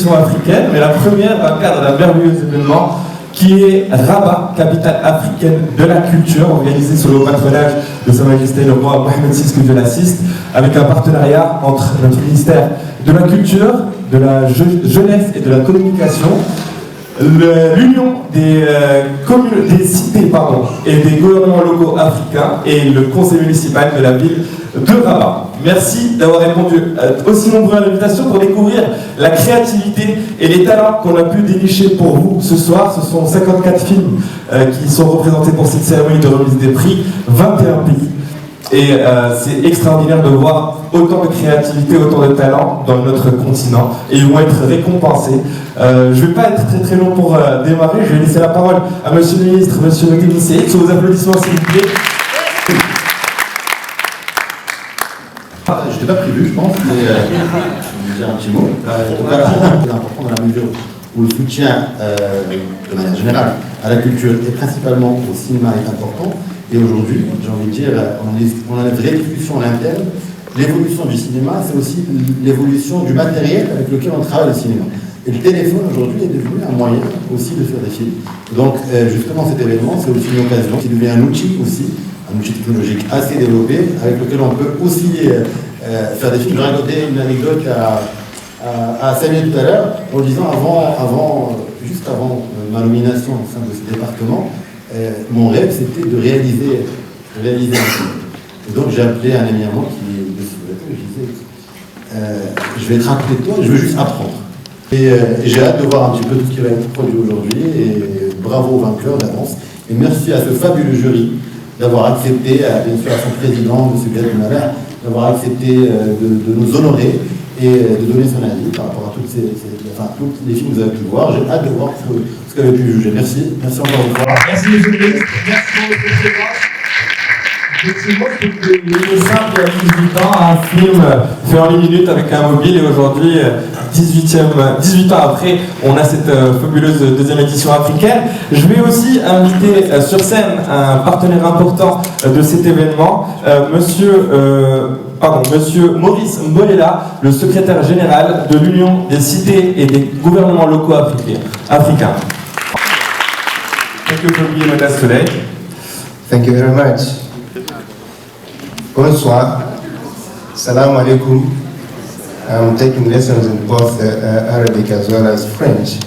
édition africaine, mais la première dans le cadre d'un merveilleux événement qui est Rabat, capitale africaine de la culture, organisée sous le patronage de Sa Majesté le roi Mohamed VI, que Dieu l'assiste, avec un partenariat entre notre ministère de la Culture, de la Jeunesse et de la Communication, l'Union des cités et des gouvernements locaux africains et le conseil municipal de la ville de Rabat. Merci d'avoir répondu aussi nombreux à l'invitation pour découvrir la créativité et les talents qu'on a pu dénicher pour vous ce soir. Ce sont 54 films qui sont représentés pour cette cérémonie de remise des prix, 21 pays. Et c'est extraordinaire de voir autant de créativité, autant de talent dans notre continent. Et ils vont être récompensés. Je ne vais pas être très très long pour démarrer. Je vais laisser la parole à Monsieur le Ministre, Monsieur le Technicien. Sous vos applaudissements, s'il vous plaît. Je n'étais pas prévu, je pense, mais je vais dire un petit mot. C'est important dans la mesure où le soutien, de manière générale, à la culture et principalement au cinéma est important. Et aujourd'hui, j'ai envie de dire, on a une vraie discussion en interne. L'évolution du cinéma, c'est aussi l'évolution du matériel avec lequel on travaille le cinéma. Et le téléphone aujourd'hui est devenu un moyen aussi de faire des films. Donc justement cet événement, c'est aussi une occasion qui devient un outil aussi, un outil technologique assez développé, avec lequel on peut aussi faire des films. Je racontais une anecdote à Samuel tout à l'heure, en disant juste avant ma nomination au sein de ce département, mon rêve c'était de réaliser un film. Et donc j'ai appelé un ami à moi qui est de Soulato, et je disais je vais être à côté de toi, je veux juste apprendre. Et j'ai hâte de voir un petit peu tout ce qui va être produit aujourd'hui, et bravo aux vainqueurs d'avance. Et merci à ce fabuleux jury d'avoir accepté, bien sûr à son président, M. Gad Malher, d'avoir accepté de nous honorer et de donner son avis par rapport à tous les films que vous avez pu voir. J'ai hâte de voir ce que vous avez pu juger. Merci encore une fois. Merci M. le Ministre, merci pour votre présence. Effectivement, c'était simple il y a 18 ans, un film fait en 10 minutes avec un mobile, et aujourd'hui, 18 ans après, on a cette fabuleuse deuxième édition africaine. Je vais aussi inviter sur scène un partenaire important de cet événement, Monsieur Maurice Mbolela, le secrétaire général de l'Union des cités et des gouvernements locaux africains. Quelques oublier Madame Soleil. Thank you very much. Bonsoir. Salam alaikum. I'm taking lessons in both Arabic as well as French.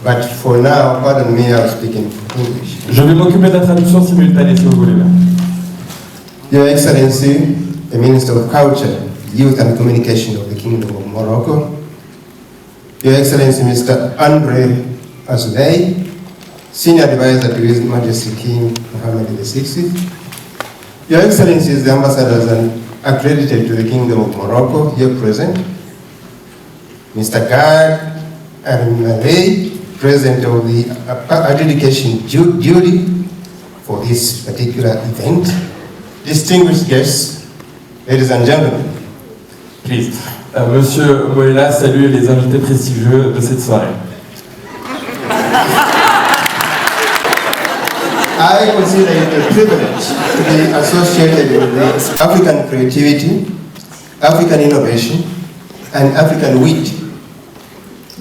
But for now, pardon me, I'll speak in English. Je vais m'occuper de la traduction simultanée si vous voulez bien. Your Excellency, the Minister of Culture, Youth and Communication of the Kingdom of Morocco, Your Excellency Mr. Andre Azoulay, Senior Advisor to His Majesty King Mohammed VI, Your Excellencies, the ambassadors and accredited to the Kingdom of Morocco here present, Mr. Gad Al-Malay, President of the Adjudication Jury for this particular event, distinguished guests, ladies and gentlemen. Please. Monsieur Moïla salue les invités prestigieux de cette soirée. I consider it a privilege to be associated with the African creativity, African innovation, and African wit.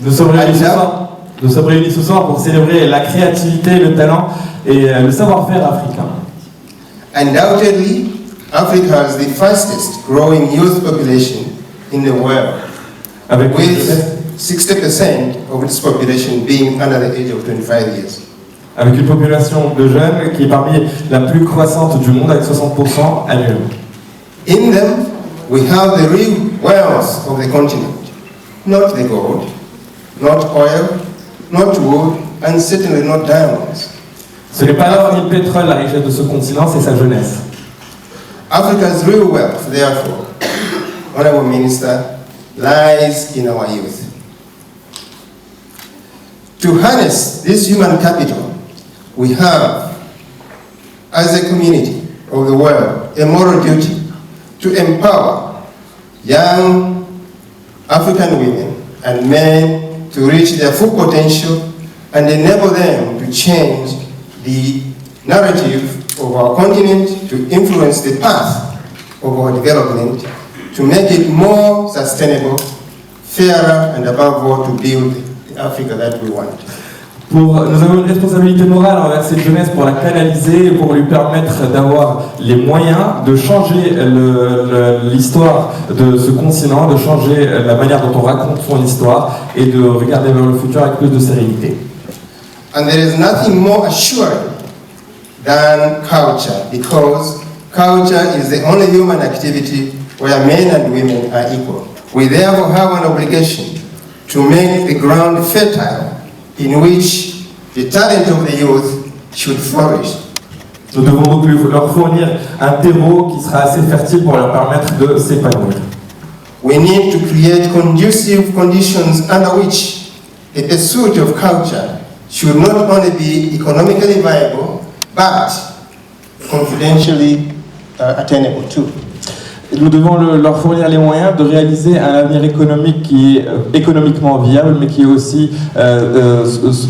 Nous sommes réunis ce soir pour célébrer la créativité, le talent et le savoir-faire africain. Undoubtedly, Africa has the fastest growing youth population in the world, with 60% of its population being under the age of 25 years. Avec une population de jeunes qui est parmi la plus croissante du monde, avec 60% annuellement. In them, we have the real wealth of the continent, not the gold, not oil, not wood, and certainly not diamonds. Ce n'est pas l'or ni le pétrole la richesse de ce continent, c'est sa jeunesse. Africa's real wealth, therefore, Honorable Minister, lies in our youth. To harness this human capital, we have, as a community of the world, a moral duty to empower young African women and men to reach their full potential and enable them to change the narrative of our continent, to influence the path of our development, to make it more sustainable, fairer, and above all, to build the Africa that we want. Nous avons une responsabilité morale envers cette jeunesse pour la canaliser et pour lui permettre d'avoir les moyens de changer l'histoire de ce continent, de changer la manière dont on raconte son histoire et de regarder vers le futur avec plus de sérénité. And there is nothing more assuring than culture, because culture is the only human activity where men and women are equal. We therefore have an obligation to make the ground fertile in which the talent of the youth should flourish. Nous devons donc leur fournir un terreau qui sera assez fertile pour leur permettre de s'épanouir. We need to create conducive conditions under which the pursuit of culture should not only be economically viable, but confidentially attainable too. Nous devons leur fournir les moyens de réaliser un avenir économique qui est économiquement viable, mais qui est aussi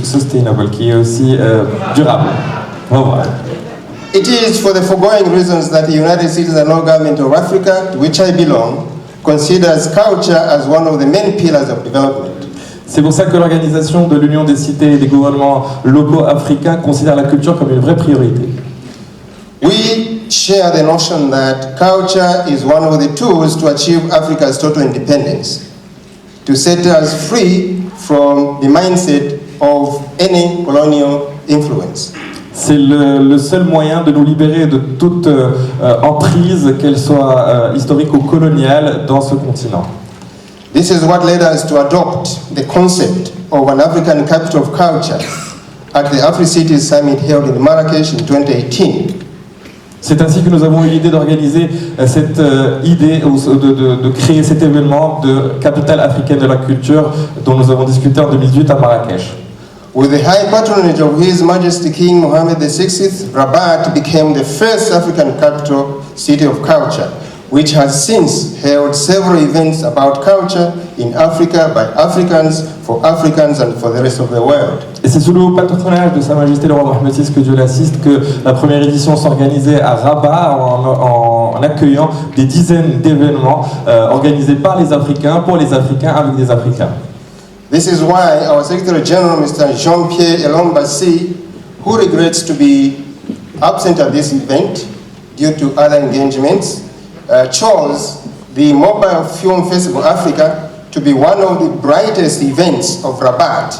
sustainable, qui est aussi durable. Voilà. It is for the foregoing reasons that the United States and Law Government of Africa, to which I belong, considers culture as one of the main pillars of development. C'est pour ça que l'Organisation de l'Union des cités et des gouvernements locaux africains considère la culture comme une vraie priorité. We share the notion that culture is one of the tools to achieve Africa's total independence, to set us free from the mindset of any colonial influence. C'est le seul moyen de nous libérer de toute emprise, qu'elle soit historique ou coloniale, dans ce continent. This is what led us to adopt the concept of an African capital of culture at the Afri-Cities Summit held in Marrakech in 2018. C'est ainsi que nous avons eu l'idée d'organiser cette idée, de créer cet événement de capitale africaine de la culture dont nous avons discuté en 2018 à Marrakech. With the high patronage of His Majesty King Mohammed VI, Rabat became the first African capital city of culture, which has since held several events about culture in Africa by Africans, for Africans and for the rest of the world. Et c'est sous le haut patronage de Sa Majesté le roi Mohammed VI, que Dieu l'assiste, que la première édition s'organisait à Rabat en accueillant des dizaines d'événements organisés par les Africains, pour les Africains, avec des Africains. This is why our Secretary General, Mr. Jean-Pierre Elombassi, who regrets to be absent at this event due to other engagements, chose the Mobile Film Festival Africa to be one of the brightest events of Rabat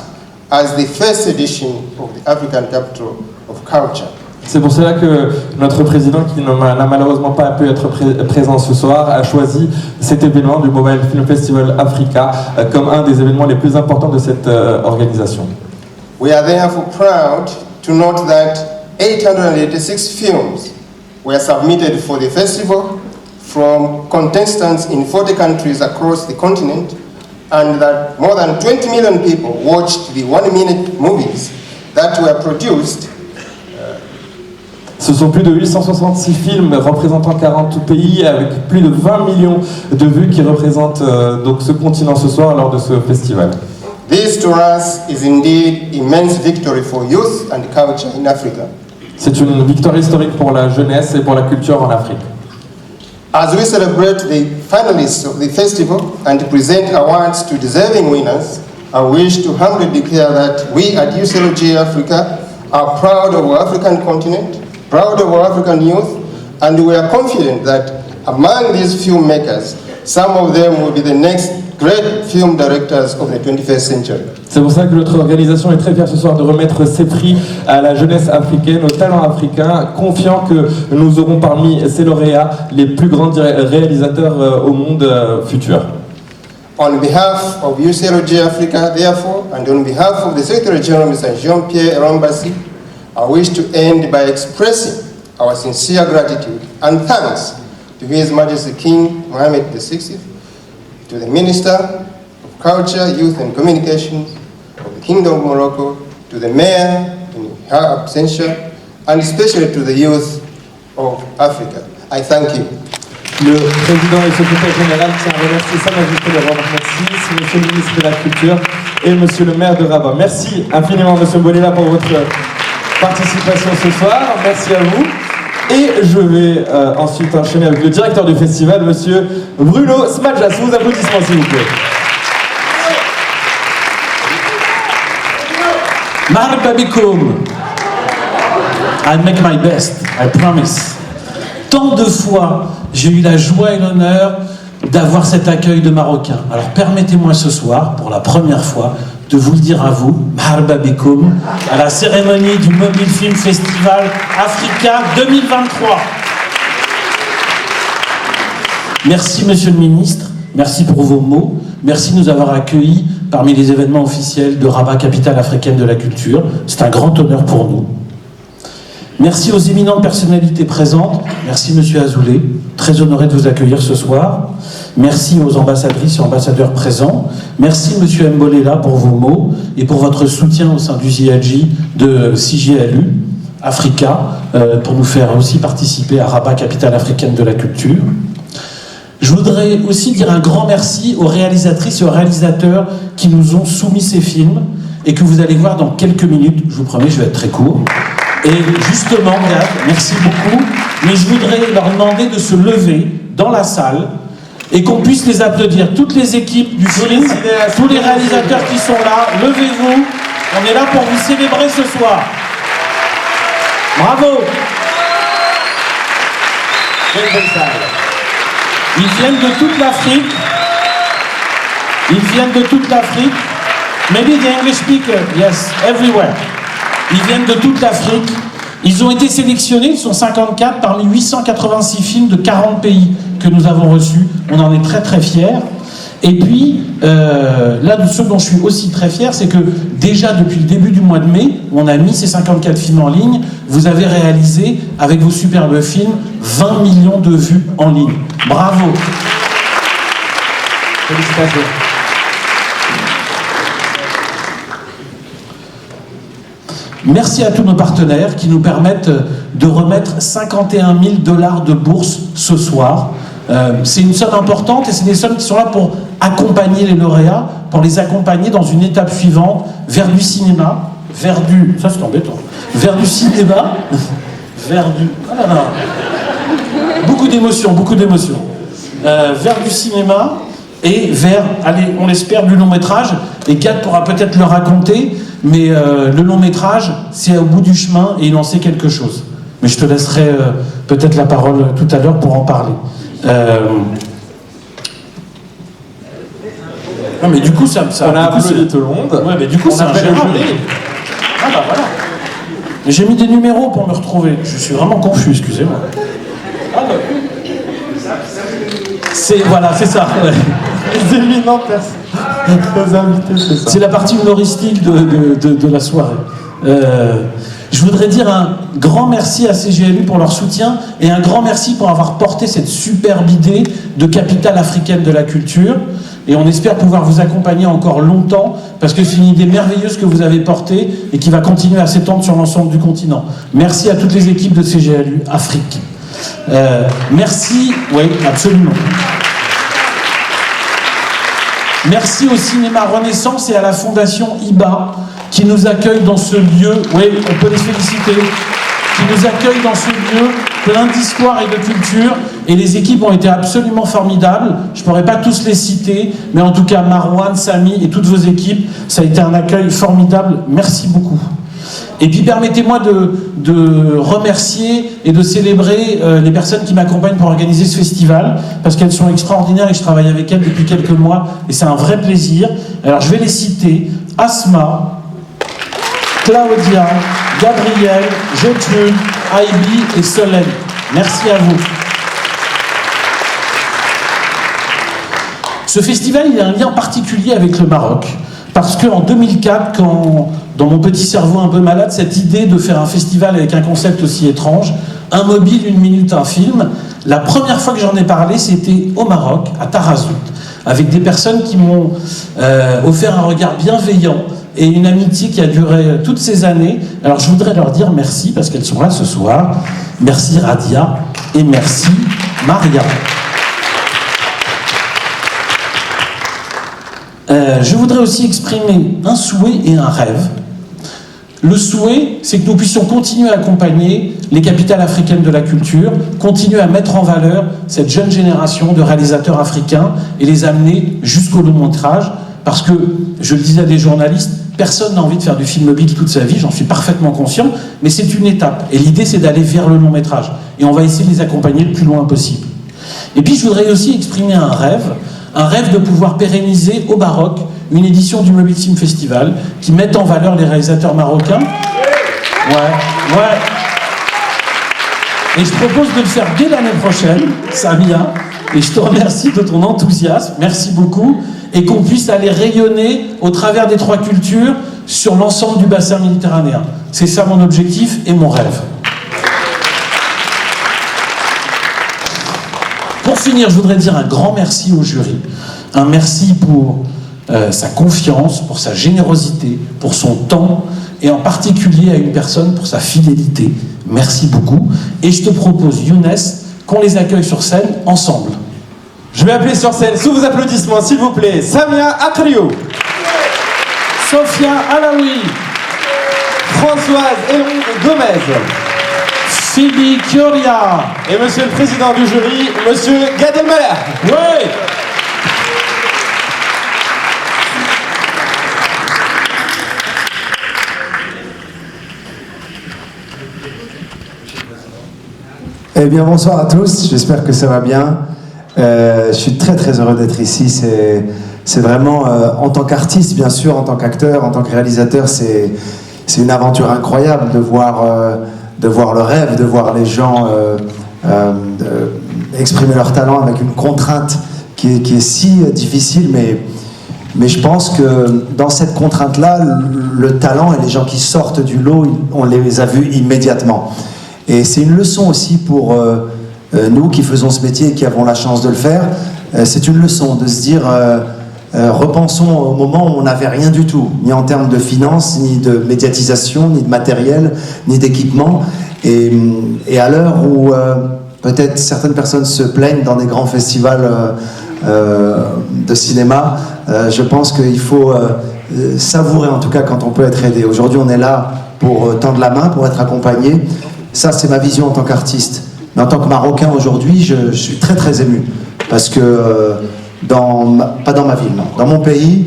as the first edition of the African Capital of Culture. C'est pour cela que notre président, qui n'a malheureusement pas pu être présent ce soir, a choisi cet événement du Mobile Film Festival Africa comme un des événements les plus importants de cette organisation. We are therefore proud to note that 886 films were submitted for the festival from contestants in 40 countries across the continent, and that more than 20 million people watched the one-minute movies that were produced. Ce sont plus de 866 films représentant 40 pays avec plus de 20 millions de vues qui représentent donc ce continent ce soir lors de ce festival. This to us is indeed immense victory for youth and culture in Africa. C'est une victoire historique pour la jeunesse et pour la culture en Afrique. As we celebrate the finalists of the festival and present awards to deserving winners, I wish to humbly declare that we at UCLG Africa are proud of our African continent, proud of our African youth, and we are confident that among these filmmakers, some of them will be the next great film directors of the 21st century. C'est pour ça que notre organisation est très fière ce soir de remettre ces prix à la jeunesse africaine, aux talents africains, confiant que nous aurons parmi ces lauréats les plus grands réalisateurs au monde futur. On behalf of UCLG Africa, therefore, and on behalf of the Secretary General, Mr. Jean-Pierre Elombassi, I wish to end by expressing our sincere gratitude and thanks to His Majesty King Mohammed VI, to the Minister of Culture, Youth and Communications of the Kingdom of Morocco, to the Mayor in her absentia, and especially to the youth of Africa. I thank you. Le président et secrétaire général tient à remercier Sa Majesté le roi Mohammed VI, Monsieur le ministre de la Culture et Monsieur le maire de Rabat. Merci infiniment Monsieur Bolela pour votre participation ce soir. Merci à vous. Et je vais ensuite enchaîner avec le directeur du festival, Monsieur Bruno Smadjas. Vos applaudissements s'il vous plaît. Marhaba bikoum. I'll make my best, I promise. Tant de fois, j'ai eu la joie et l'honneur d'avoir cet accueil de Marocains. Alors permettez-moi ce soir, pour la première fois, de vous le dire à vous, Marhaba bikoum, à la cérémonie du Mobile Film Festival Africa 2023. Merci Monsieur le Ministre, merci pour vos mots, merci de nous avoir accueillis parmi les événements officiels de Rabat, capitale africaine de la culture. C'est un grand honneur pour nous. Merci aux éminentes personnalités présentes. Merci Monsieur Azoulay, très honoré de vous accueillir ce soir. Merci aux ambassadrices et ambassadeurs présents. Merci Monsieur Mbolela pour vos mots et pour votre soutien au sein du CJLU de CJLU Africa pour nous faire aussi participer à Rabat, capitale africaine de la culture. Je voudrais aussi dire un grand merci aux réalisatrices et aux réalisateurs qui nous ont soumis ces films et que vous allez voir dans quelques minutes. Je vous promets, je vais être très court. Et justement, merci beaucoup, mais je voudrais leur demander de se lever dans la salle et qu'on puisse les applaudir. Toutes les équipes du film, tous les réalisateurs qui sont là, levez-vous. On est là pour vous célébrer ce soir. Bravo. Quelle belle salle. Ils viennent de toute l'Afrique. Ils viennent de toute l'Afrique. Maybe the English speaker, yes, everywhere. Ils viennent de toute l'Afrique. Ils ont été sélectionnés, ils sont 54 parmi 886 films de 40 pays que nous avons reçus. On en est très très fiers. Et puis, là, ce dont je suis aussi très fier, c'est que déjà depuis le début du mois de mai, on a mis ces 54 films en ligne, vous avez réalisé, avec vos superbes films, 20 millions de vues en ligne. Bravo. Félicitations. Merci à tous nos partenaires qui nous permettent de remettre 51 000 $ de bourse ce soir. C'est une somme importante et c'est des sommes qui sont là pour accompagner les lauréats, pour les accompagner dans une étape suivante vers du cinéma, vers du... Ça c'est embêtant. Vers du cinéma, vers du... Oh là là. Beaucoup d'émotions, beaucoup d'émotions. Vers du cinéma et vers, allez, on l'espère, du long métrage. Et Gad pourra peut-être le raconter, mais le long métrage, c'est au bout du chemin et il en sait quelque chose. Mais je te laisserai peut-être la parole tout à l'heure pour en parler. Non mais du coup ça on a applaudi tout le monde. Ouais mais du coup c'est un Gérard. Ah bah voilà. Mais j'ai mis des numéros pour me retrouver. Je suis vraiment confus, excusez-moi. Ah bah. C'est voilà, c'est ça. Ouais. Les éminents personnes, invités, c'est ça. C'est la partie humoristique de la soirée. Je voudrais dire un grand merci à CJLU pour leur soutien et un grand merci pour avoir porté cette superbe idée de capitale africaine de la culture. Et on espère pouvoir vous accompagner encore longtemps parce que c'est une idée merveilleuse que vous avez portée et qui va continuer à s'étendre sur l'ensemble du continent. Merci à toutes les équipes de CJLU Afrique. Merci, oui, absolument. Merci au Cinéma Renaissance et à la Fondation IBA qui nous accueille dans ce lieu, oui, on peut les féliciter, qui nous accueille dans ce lieu plein d'histoire et de culture, et les équipes ont été absolument formidables. Je ne pourrais pas tous les citer, mais en tout cas Marwan, Samy et toutes vos équipes, ça a été un accueil formidable, merci beaucoup. Et puis permettez-moi de remercier et de célébrer les personnes qui m'accompagnent pour organiser ce festival, parce qu'elles sont extraordinaires et je travaille avec elles depuis quelques mois, et c'est un vrai plaisir. Alors je vais les citer, Asma, Claudia, Gabriel, Gertrude, Aibi et Solène. Merci à vous. Ce festival, il a un lien particulier avec le Maroc. Parce qu'en 2004, quand, dans mon petit cerveau un peu malade, cette idée de faire un festival avec un concept aussi étrange, un mobile, 1 minute, un film, la première fois que j'en ai parlé, c'était au Maroc, à Tarazout, avec des personnes qui m'ont offert un regard bienveillant et une amitié qui a duré toutes ces années. Alors je voudrais leur dire merci parce qu'elles sont là ce soir. Merci Radia et merci Maria. Je voudrais aussi exprimer un souhait et un rêve. Le souhait, c'est que nous puissions continuer à accompagner les capitales africaines de la culture, continuer à mettre en valeur cette jeune génération de réalisateurs africains et les amener jusqu'au long métrage. parce que, je le disais à des journalistes, personne n'a envie de faire du film mobile toute sa vie, j'en suis parfaitement conscient, mais c'est une étape. Et l'idée, c'est d'aller vers le long métrage. Et on va essayer de les accompagner le plus loin possible. Et puis, je voudrais aussi exprimer un rêve de pouvoir pérenniser au Maroc une édition du Mobile Film Festival qui mette en valeur les réalisateurs marocains. Ouais. Et je propose de le faire dès l'année prochaine, Samia, et je te remercie de ton enthousiasme, merci beaucoup, et qu'on puisse aller rayonner au travers des 3 cultures sur l'ensemble du bassin méditerranéen. C'est ça mon objectif et mon rêve. Pour finir, je voudrais dire un grand merci au jury. Un merci pour sa confiance, pour sa générosité, pour son temps, et en particulier à une personne pour sa fidélité. Merci beaucoup. Et je te propose, Younes, qu'on les accueille sur scène ensemble. Je vais appeler sur scène, sous vos applaudissements, s'il vous plaît, Samia Akriou, Sophia Alaoui, Françoise Elon Gomez, Phoebe Kioria, et monsieur le président du jury, monsieur Gad Elmaleh. ouais. Eh bien, bonsoir à tous, j'espère que ça va bien. Je suis très très heureux d'être ici. C'est vraiment, en tant qu'artiste, bien sûr, en tant qu'acteur, en tant que réalisateur, c'est une aventure incroyable de voir le rêve, de voir les gens exprimer leur talent avec une contrainte qui est si difficile, mais je pense que dans cette contrainte-là, le talent et les gens qui sortent du lot, on les a vus immédiatement. Et c'est une leçon aussi pour nous qui faisons ce métier et qui avons la chance de le faire. C'est une leçon de se dire, repensons au moment où on n'avait rien du tout, ni en termes de finances, ni de médiatisation, ni de matériel, ni d'équipement. Et à l'heure où peut-être certaines personnes se plaignent dans des grands festivals de cinéma, je pense qu'il faut savourer en tout cas quand on peut être aidé. Aujourd'hui on est là pour tendre la main, pour être accompagné. Ça, c'est ma vision en tant qu'artiste. Mais en tant que Marocain aujourd'hui, je suis très très ému. Parce que, pas dans ma ville, non. Dans mon pays,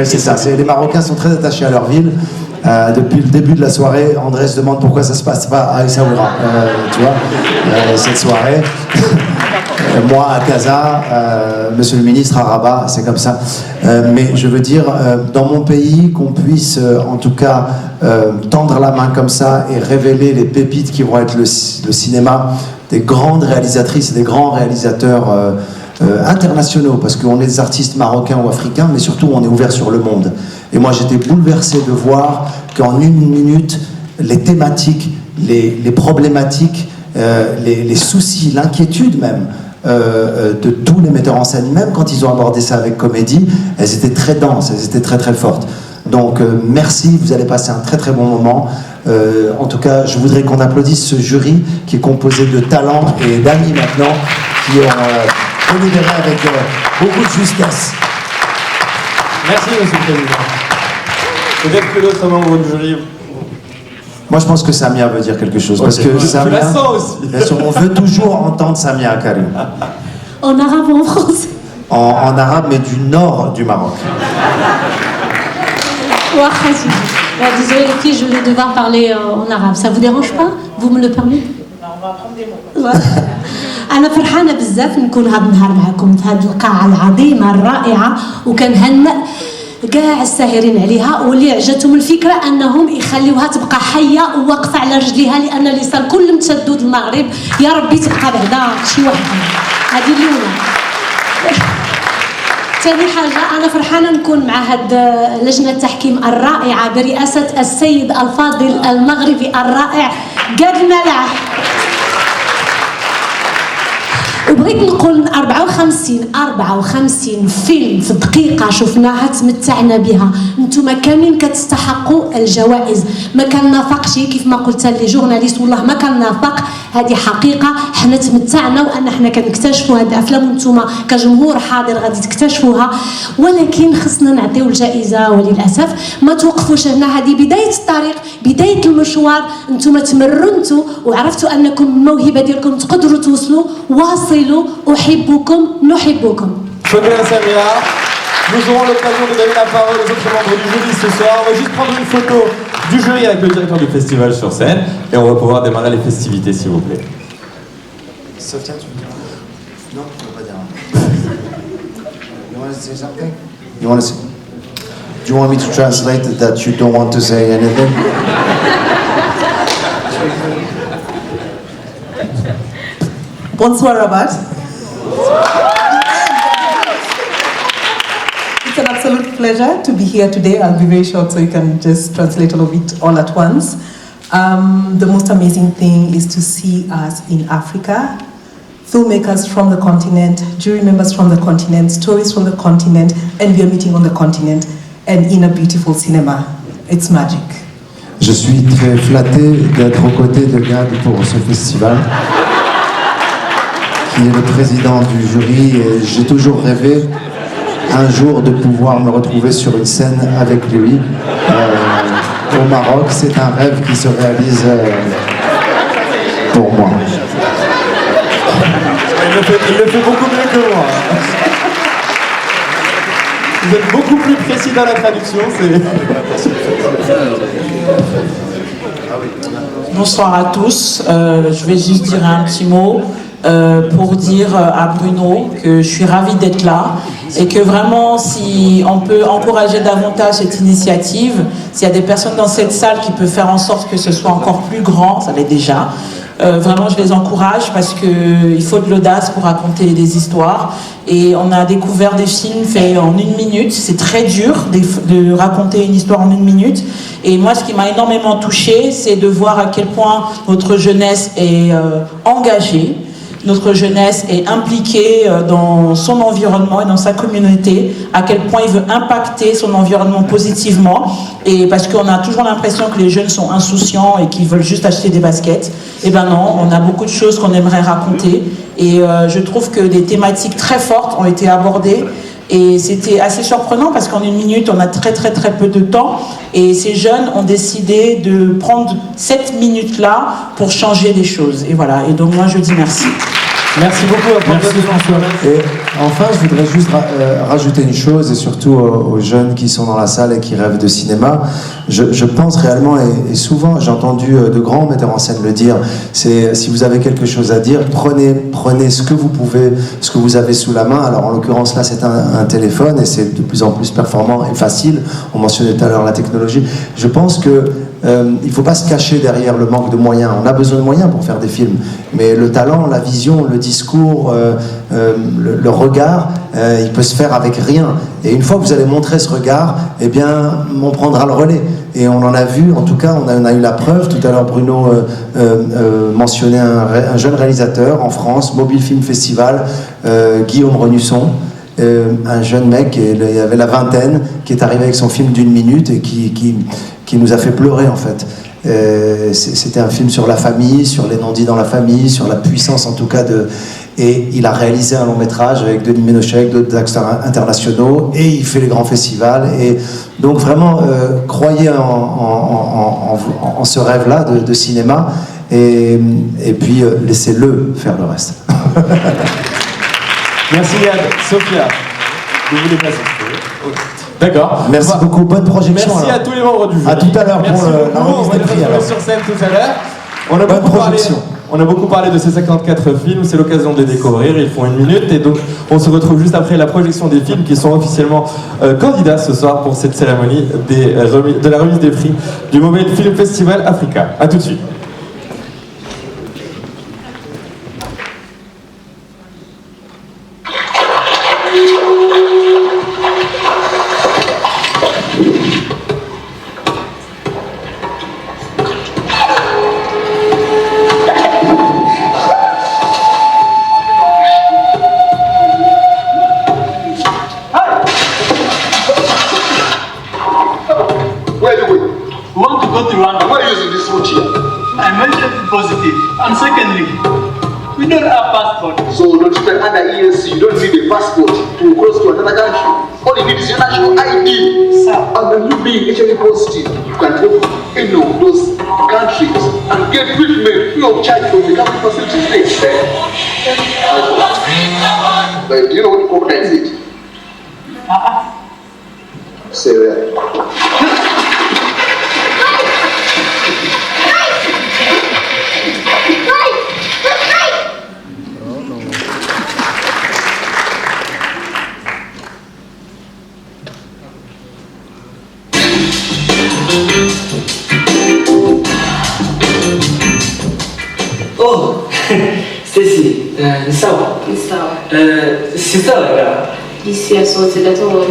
c'est ça. Les Marocains sont très attachés à leur ville. Depuis le début de la soirée, André se demande pourquoi ça se passe pas à Essaouira. Tu vois, cette soirée. Moi à Casa, monsieur le ministre à Rabat, c'est comme ça. Mais je veux dire, dans mon pays, qu'on puisse en tout cas tendre la main comme ça et révéler les pépites qui vont être le cinéma des grandes réalisatrices et des grands réalisateurs internationaux, parce qu'on est des artistes marocains ou africains, mais surtout on est ouvert sur le monde. Et moi j'étais bouleversé de voir qu'en une minute, les thématiques, les problématiques, les soucis, l'inquiétude même, de tous les metteurs en scène, même quand ils ont abordé ça avec comédie, elles étaient très denses, elles étaient très très fortes. Donc merci, vous allez passer un très très bon moment. En tout cas, je voudrais qu'on applaudisse ce jury qui est composé de talents et d'amis maintenant, qui ont délibéré avec beaucoup de justesse. Merci monsieur le président. Peut-être que d'autres membres du jury. Moi, je pense que Samia veut dire quelque chose. Parce que Samia, je la sens aussi. Bien sûr, on veut toujours entendre Samia Karim. En arabe ou en français? En arabe, mais du nord du Maroc. Désolée les filles, je vais devoir parler en arabe. Ça vous dérange pas? Vous me le permettez? On va prendre des mots. أنا فرحانة بزاف نكون هذا النهار معكم في هذه القاعة العظيمة الرائعة، وكنهنئ كاع الساهرين عليها، واللي عجبتهم الفكرة أنهم يخليوها تبقى حية وواقفة على رجليها، لأن اللسان كل متشدود المغرب يا ربي تبقى بعدا شي وحدة. هذه الأولى. ثاني حاجة أنا فرحانة نكون مع هاد لجنة التحكيم الرائعة برئاسة السيد الفاضل المغربي الرائع قاد الملاح. وبغيت نقول 54 فيلم في الدقيقة شفناها تمتعنا بها، نتوما كاملين كتستحقوا الجوائز، ما كنافقش كيف ما قلت لي جورناليست، والله ما كنافق، هذه حقيقة، حنا تمتعنا وأن حنا كنكتشفوا هذه الأفلام وانتوما كجمهور حاضر غادي تكتشفوها، ولكن خصنا نعطيو الجائزة، وللأسف ما توقفوش هنا، هذه بداية الطريق، بداية المشوار، انتوما تمرنتوا وعرفتوا أنكم الموهبة ديالكم تقدروا توصلوا، واصلوا، أحبكم نحبكم. شكرا سامية. Nous aurons l'occasion de donner la parole aux autres membres du jury ce soir. On va juste prendre une photo du jury avec le directeur du festival sur scène et on va pouvoir démarrer les festivités, s'il vous plaît. Sophia, tu veux dire? Non, tu ne peux pas dire. You want to say something? You want to say? Do you want me to translate that you don't want to say anything? Bonsoir, Rabat. It's an absolute pleasure to be here today. I'll be very short so you can just translate all of it all at once. The most amazing thing is to see us in Africa. Filmmakers from the continent, jury members from the continent, stories from the continent, and we are meeting on the continent and in a beautiful cinema. It's magic. Je suis très flatté d'être aux côtés de Gad pour ce festival, qui est le président du jury, et j'ai toujours rêvé un jour de pouvoir me retrouver sur une scène avec lui au Maroc. C'est un rêve qui se réalise pour moi. Il le fait beaucoup mieux que moi. Vous êtes beaucoup plus précis dans la traduction. Bonsoir à tous. Je vais juste dire un petit mot pour dire à Bruno que je suis ravie d'être là et que vraiment, si on peut encourager davantage cette initiative, s'il y a des personnes dans cette salle qui peuvent faire en sorte que ce soit encore plus grand, ça l'est déjà. Vraiment, je les encourage parce qu'il faut de l'audace pour raconter des histoires. Et on a découvert des films faits en 1 minute. C'est très dur de raconter une histoire en 1 minute. Et moi, ce qui m'a énormément touchée, c'est de voir à quel point notre jeunesse est engagée. Notre jeunesse est impliquée dans son environnement et dans sa communauté, à quel point il veut impacter son environnement positivement, et parce qu'on a toujours l'impression que les jeunes sont insouciants et qu'ils veulent juste acheter des baskets. Eh ben non, on a beaucoup de choses qu'on aimerait raconter, et je trouve que des thématiques très fortes ont été abordées. Et c'était assez surprenant parce qu'en 1 minute, on a très peu de temps. Et ces jeunes ont décidé de prendre cette minute-là pour changer les choses. Et voilà. Et donc moi, je dis merci. Merci beaucoup. Merci François. Et enfin, je voudrais juste rajouter une chose, et surtout aux jeunes qui sont dans la salle et qui rêvent de cinéma. Je pense réellement, et souvent j'ai entendu de grands metteurs en scène le dire, c'est si vous avez quelque chose à dire, prenez ce que vous pouvez, ce que vous avez sous la main. Alors en l'occurrence là, c'est un téléphone et c'est de plus en plus performant et facile. On mentionnait tout à l'heure la technologie. Je pense que il ne faut pas se cacher derrière le manque de moyens. On a besoin de moyens pour faire des films, mais le talent, la vision, le discours, le regard, il peut se faire avec rien. Et une fois que vous allez montrer ce regard, eh bien, on prendra le relais. Et on en a vu, en tout cas, on a eu la preuve. Tout à l'heure, Bruno mentionnait un jeune réalisateur en France, Mobile Film Festival, Guillaume Renusson. Un jeune mec, il avait la vingtaine, qui est arrivé avec son film d'1 minute et qui nous a fait pleurer en fait. C'était un film sur la famille, sur les non-dits dans la famille, sur la puissance en tout cas de... Et il a réalisé un long métrage avec Denis Ménochet, d'autres acteurs internationaux, et il fait les grands festivals. Et donc vraiment, croyez en ce rêve-là de cinéma, et puis laissez-le faire le reste. Merci Yann. Sophia, vous voulez passer? D'accord. Merci beaucoup, bonne projection. Merci alors. à tous les membres du jury. À tout à l'heure pour la remise des prix. On va sur scène tout à l'heure. On a beaucoup parlé de ces 54 films, c'est l'occasion de les découvrir, ils font 1 minute, et donc on se retrouve juste après la projection des films qui sont officiellement candidats ce soir pour cette cérémonie de la remise des prix du Mobile Film Festival Africa. A tout de suite. But do you know what crocodile is? C'est vrai. Oh, Stacy, نساوة سيساوة يسيا صوت الأطول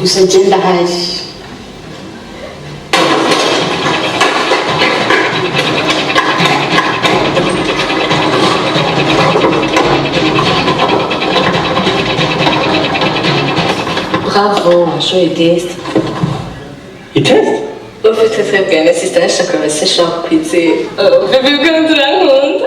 وسجل لهاش bravo, شوية تيست يتست؟ Au fait, c'est très bien. L'assistant, je commence à chanter. Oh, bébé, comme tu la honte.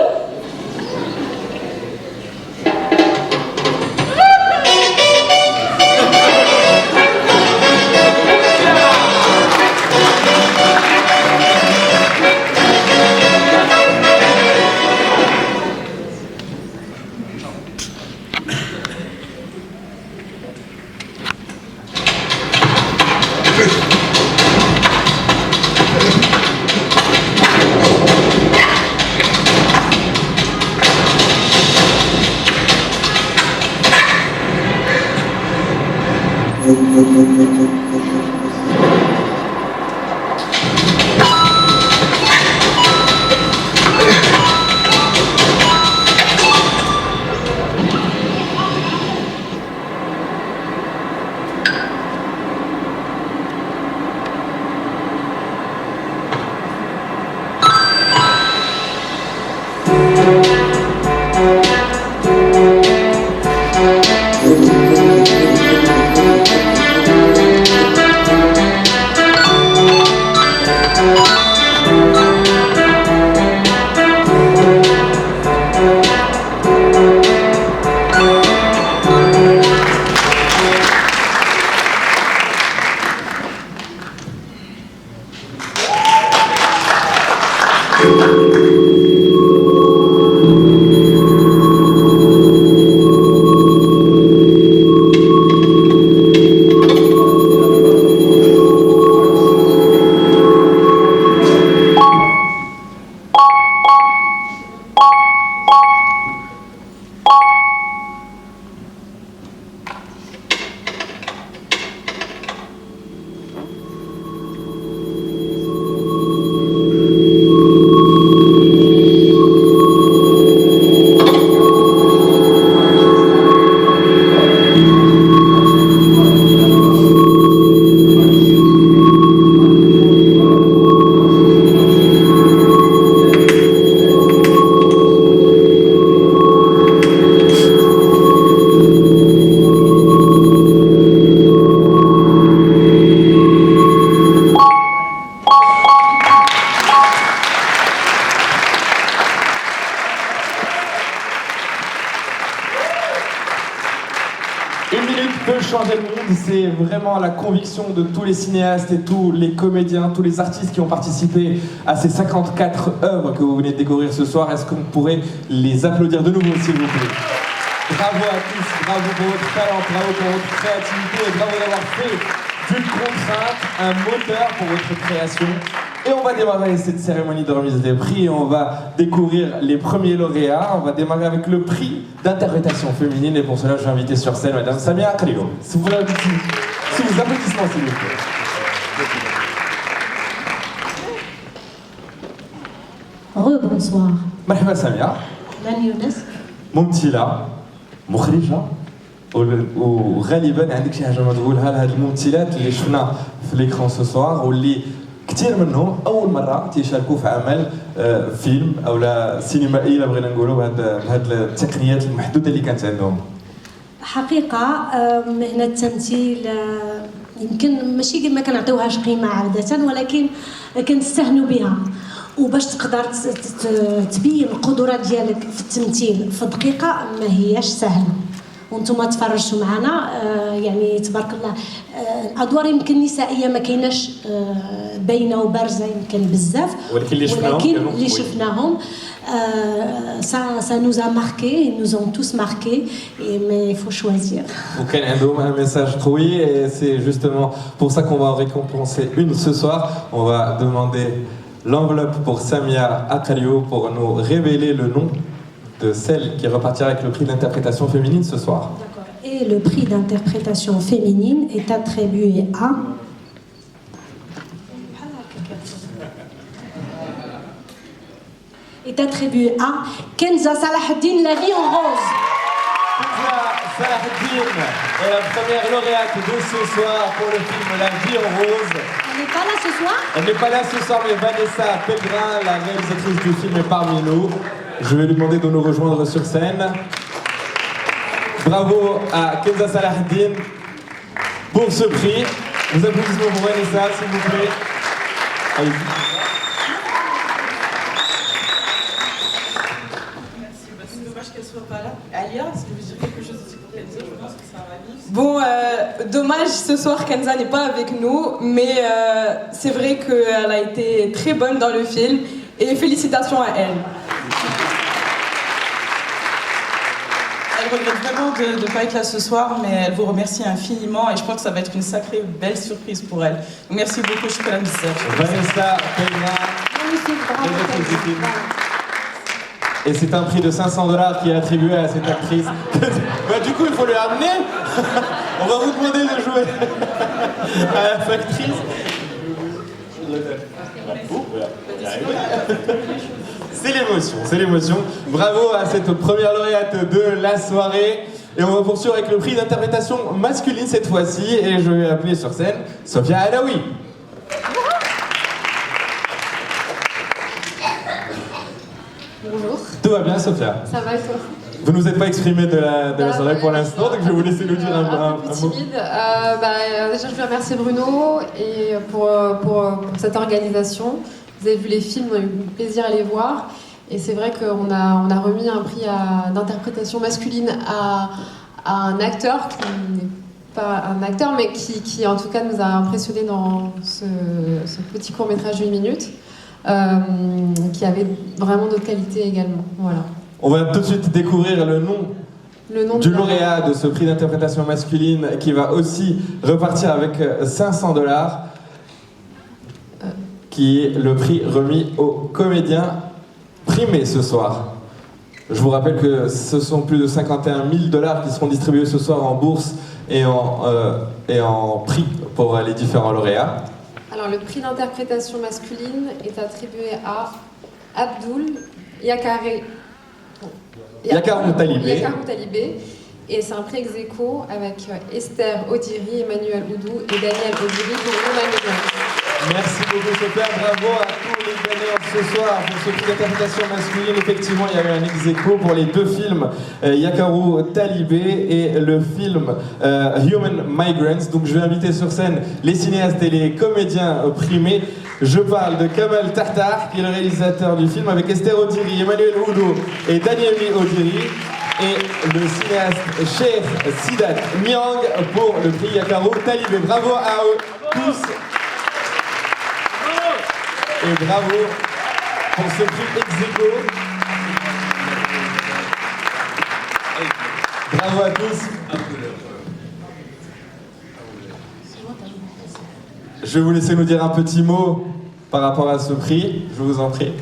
changer le monde, c'est vraiment la conviction de tous les cinéastes et tous les comédiens, tous les artistes qui ont participé à ces 54 œuvres que vous venez de découvrir ce soir. Est-ce qu'on pourrait les applaudir de nouveau, s'il vous plaît? Bravo à tous, bravo pour votre talent, bravo pour votre créativité et bravo d'avoir fait d'une contrainte un moteur pour votre création. Et on va démarrer cette cérémonie de remise des prix et on va découvrir les premiers lauréats. On va démarrer avec le prix d'interprétation féminine et pour cela je vais inviter sur scène Madame Samia Akhlilo. Sous vos applaudissements s'il vous plaît. Rebonsoir. مرحبا سامية. أهلا يونس. ممثلة مخرجة وغالبا عندك شي حاجة ما تقولها لهاد الممثلات اللي شفنا في ليكران سو سوار واللي كثير منهم أول مرة تيشاركوا في عمل فيلم أو لا سينمائي إلا بغينا نقولوا بهاد التقنيات المحدودة اللي كانت عندهم. حقيقة مهنة التمثيل يمكن ماشي ما كنعطيوهاش قيمة عادة ولكن كنستهنوا بها وباش تقدر تبين القدرات ديالك في التمثيل في دقيقة ما هياش سهلة وانتم تفرجتوا معنا يعني تبارك الله الادوار يمكن نسائيه ما كايناش باينه وبارزه يمكن بزاف ولكن اللي شفناهم ça nous a marqué, ils nous ont tous marqués, mais il faut choisir. وكان عندهم un message trouvé et c'est justement pour ça qu'on va en récompenser une ce soir. On va demander l'enveloppe pour Samia Akalio pour nous révéler le nom de celle qui repartira avec le prix d'interprétation féminine ce soir. Et le prix d'interprétation féminine est attribué à... est attribué à Kenza Salahuddin, La vie en rose. Kenza Salahuddin est la première lauréate de ce soir pour le film La vie en rose. Elle n'est pas là ce soir? Elle n'est pas là ce soir, mais Vanessa Pellegrin, la réalisatrice du film, est parmi nous. Je vais lui demander de nous rejoindre sur scène. Bravo à Kenza Salahuddin pour ce prix. Des applaudissements pour Vanessa, s'il vous plaît. Allez-y. Alia, est-ce que vous direz quelque chose aussi pour Kenza? Je pense que ça va vivre. Bon, dommage, ce soir Kenza n'est pas avec nous, mais c'est vrai qu'elle a été très bonne dans le film et félicitations à elle. Elle regrette vraiment de ne pas être là ce soir, mais elle vous remercie infiniment et je crois que ça va être une sacrée belle surprise pour elle. Donc, merci beaucoup, Chocolat Mystère. Vanessa Pellegrin. Et c'est un prix de $500 qui est attribué à cette actrice. Bah, du coup, il faut lui ramener. On va vous demander de jouer à la factrice. C'est l'émotion, c'est l'émotion. Bravo à cette première lauréate de la soirée. Et on va poursuivre avec le prix d'interprétation masculine cette fois-ci. Et je vais appeler sur scène Sofia Alaoui. Bonjour. Tout va bien, Sofia? Ça va et toi? Vous ne nous êtes pas exprimé de la soirée pour l'instant, donc je vais vous laisser nous dire un peu mot. timide. Déjà, je veux remercier Bruno et pour cette organisation. Vous avez vu les films, on a eu plaisir à les voir. Et c'est vrai qu'on a remis un prix d'interprétation masculine à un acteur qui n'est pas un acteur, mais qui en tout cas nous a impressionnés dans ce petit court-métrage de 1 minute. Qui avait vraiment d'autres qualités également. Voilà. On va tout de suite découvrir le nom du lauréat de ce prix d'interprétation masculine qui va aussi repartir avec $500, qui est le prix remis aux comédiens primés ce soir. Je vous rappelle que ce sont plus de $51 000 qui seront distribués ce soir en bourse et en prix pour les différents lauréats. Alors, le prix d'interprétation masculine est attribué à Abdul Yakarou Talibé. Et c'est un prix ex aequo avec Esther Odiri, Emmanuel Oudou et Daniel Odiri pour le Merci beaucoup, Sophia. Bravo à tous les gagnants ce soir pour ce prix d'interprétation masculine. Effectivement, il y a eu un ex aequo pour les deux films, Yakarou Talibé et le film Human Migrants. Donc je vais inviter sur scène les cinéastes et les comédiens primés. Je parle de Kamal Tahtar, qui est le réalisateur du film, avec Esther Odiri, Emmanuel Oudou et Daniel Odiri. Et le cinéaste Cheikh Sidat Niang pour le prix Yakarou Talibé. Bravo à eux tous. Et bravo pour ce prix ex aequo. Bravo à tous. Je vais vous laisser nous dire un petit mot par rapport à ce prix. Je vous en prie.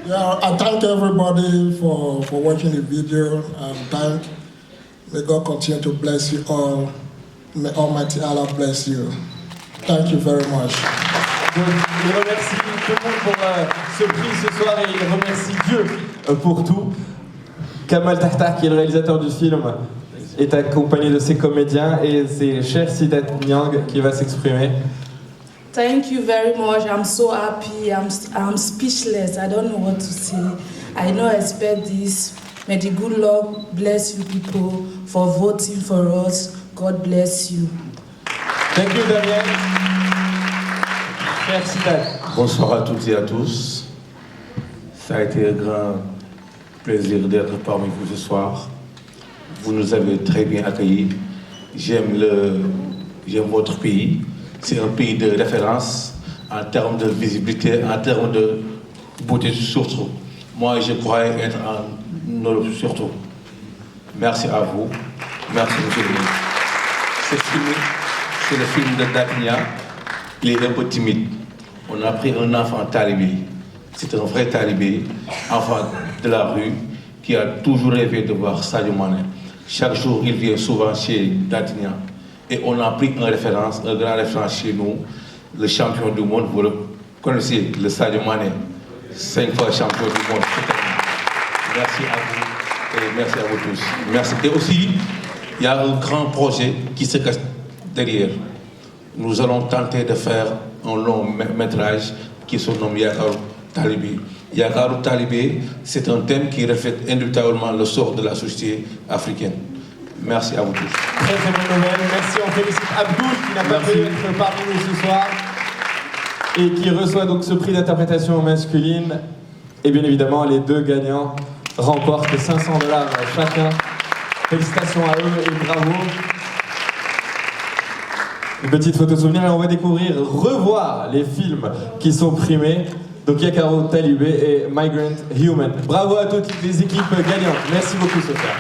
Yeah, I thank everybody for watching the video and may God continue to bless you all. May Almighty Allah bless you. Thank you very much. Donc, il remercie tout le monde pour ce prix ce soir et il remercie Dieu pour tout. Kamal Tahtar, qui est le réalisateur du film, est accompagné de ses comédiens et c'est Cheikh Sidat Niang qui va s'exprimer. Thank you very much. I'm so happy. I'm speechless. I don't know what to say. I don't expect this. May the good Lord bless you people for voting for us. God bless you. Thank you, Daniel. Cheikh Sidat. Bonsoir à toutes et à tous. Ça a été un grand plaisir d'être parmi vous ce soir. Vous nous avez très bien accueillis. J'aime votre pays. C'est un pays de référence en termes de visibilité, en termes de beauté surtout. Moi, je croyais être en Europe surtout. Merci à vous. Merci, monsieur le ministre. C'est le film de Datinia. Il est un peu timide. On a pris un enfant talibé. C'est un vrai talibé, enfant de la rue, qui a toujours rêvé de voir Sadio Mané. Chaque jour, il vient souvent chez Datinia. Et on a pris un grand référence chez nous, le champion du monde. Vous le connaissez, le Sadio Mané, 5 fois champion du monde. Merci à vous et merci à vous tous. Merci. Et aussi, il y a un grand projet qui se cache derrière. Nous allons tenter de faire un long métrage qui se nomme Yakarou Talibé. Yakarou Talibé, c'est un thème qui reflète indubitablement le sort de la société africaine. Merci à vous tous. Très très bonne nouvelle. Merci, on félicite Abdoul qui n'a pas pu être parmi nous ce soir et qui reçoit donc ce prix d'interprétation masculine. Et bien évidemment, les deux gagnants remportent $500 chacun. Félicitations à eux et bravo. Une petite photo souvenir et on va découvrir, revoir les films qui sont primés. Donc Yakarou Talibé et Migrant Human. Bravo à toutes les équipes gagnantes. Merci beaucoup Sophia.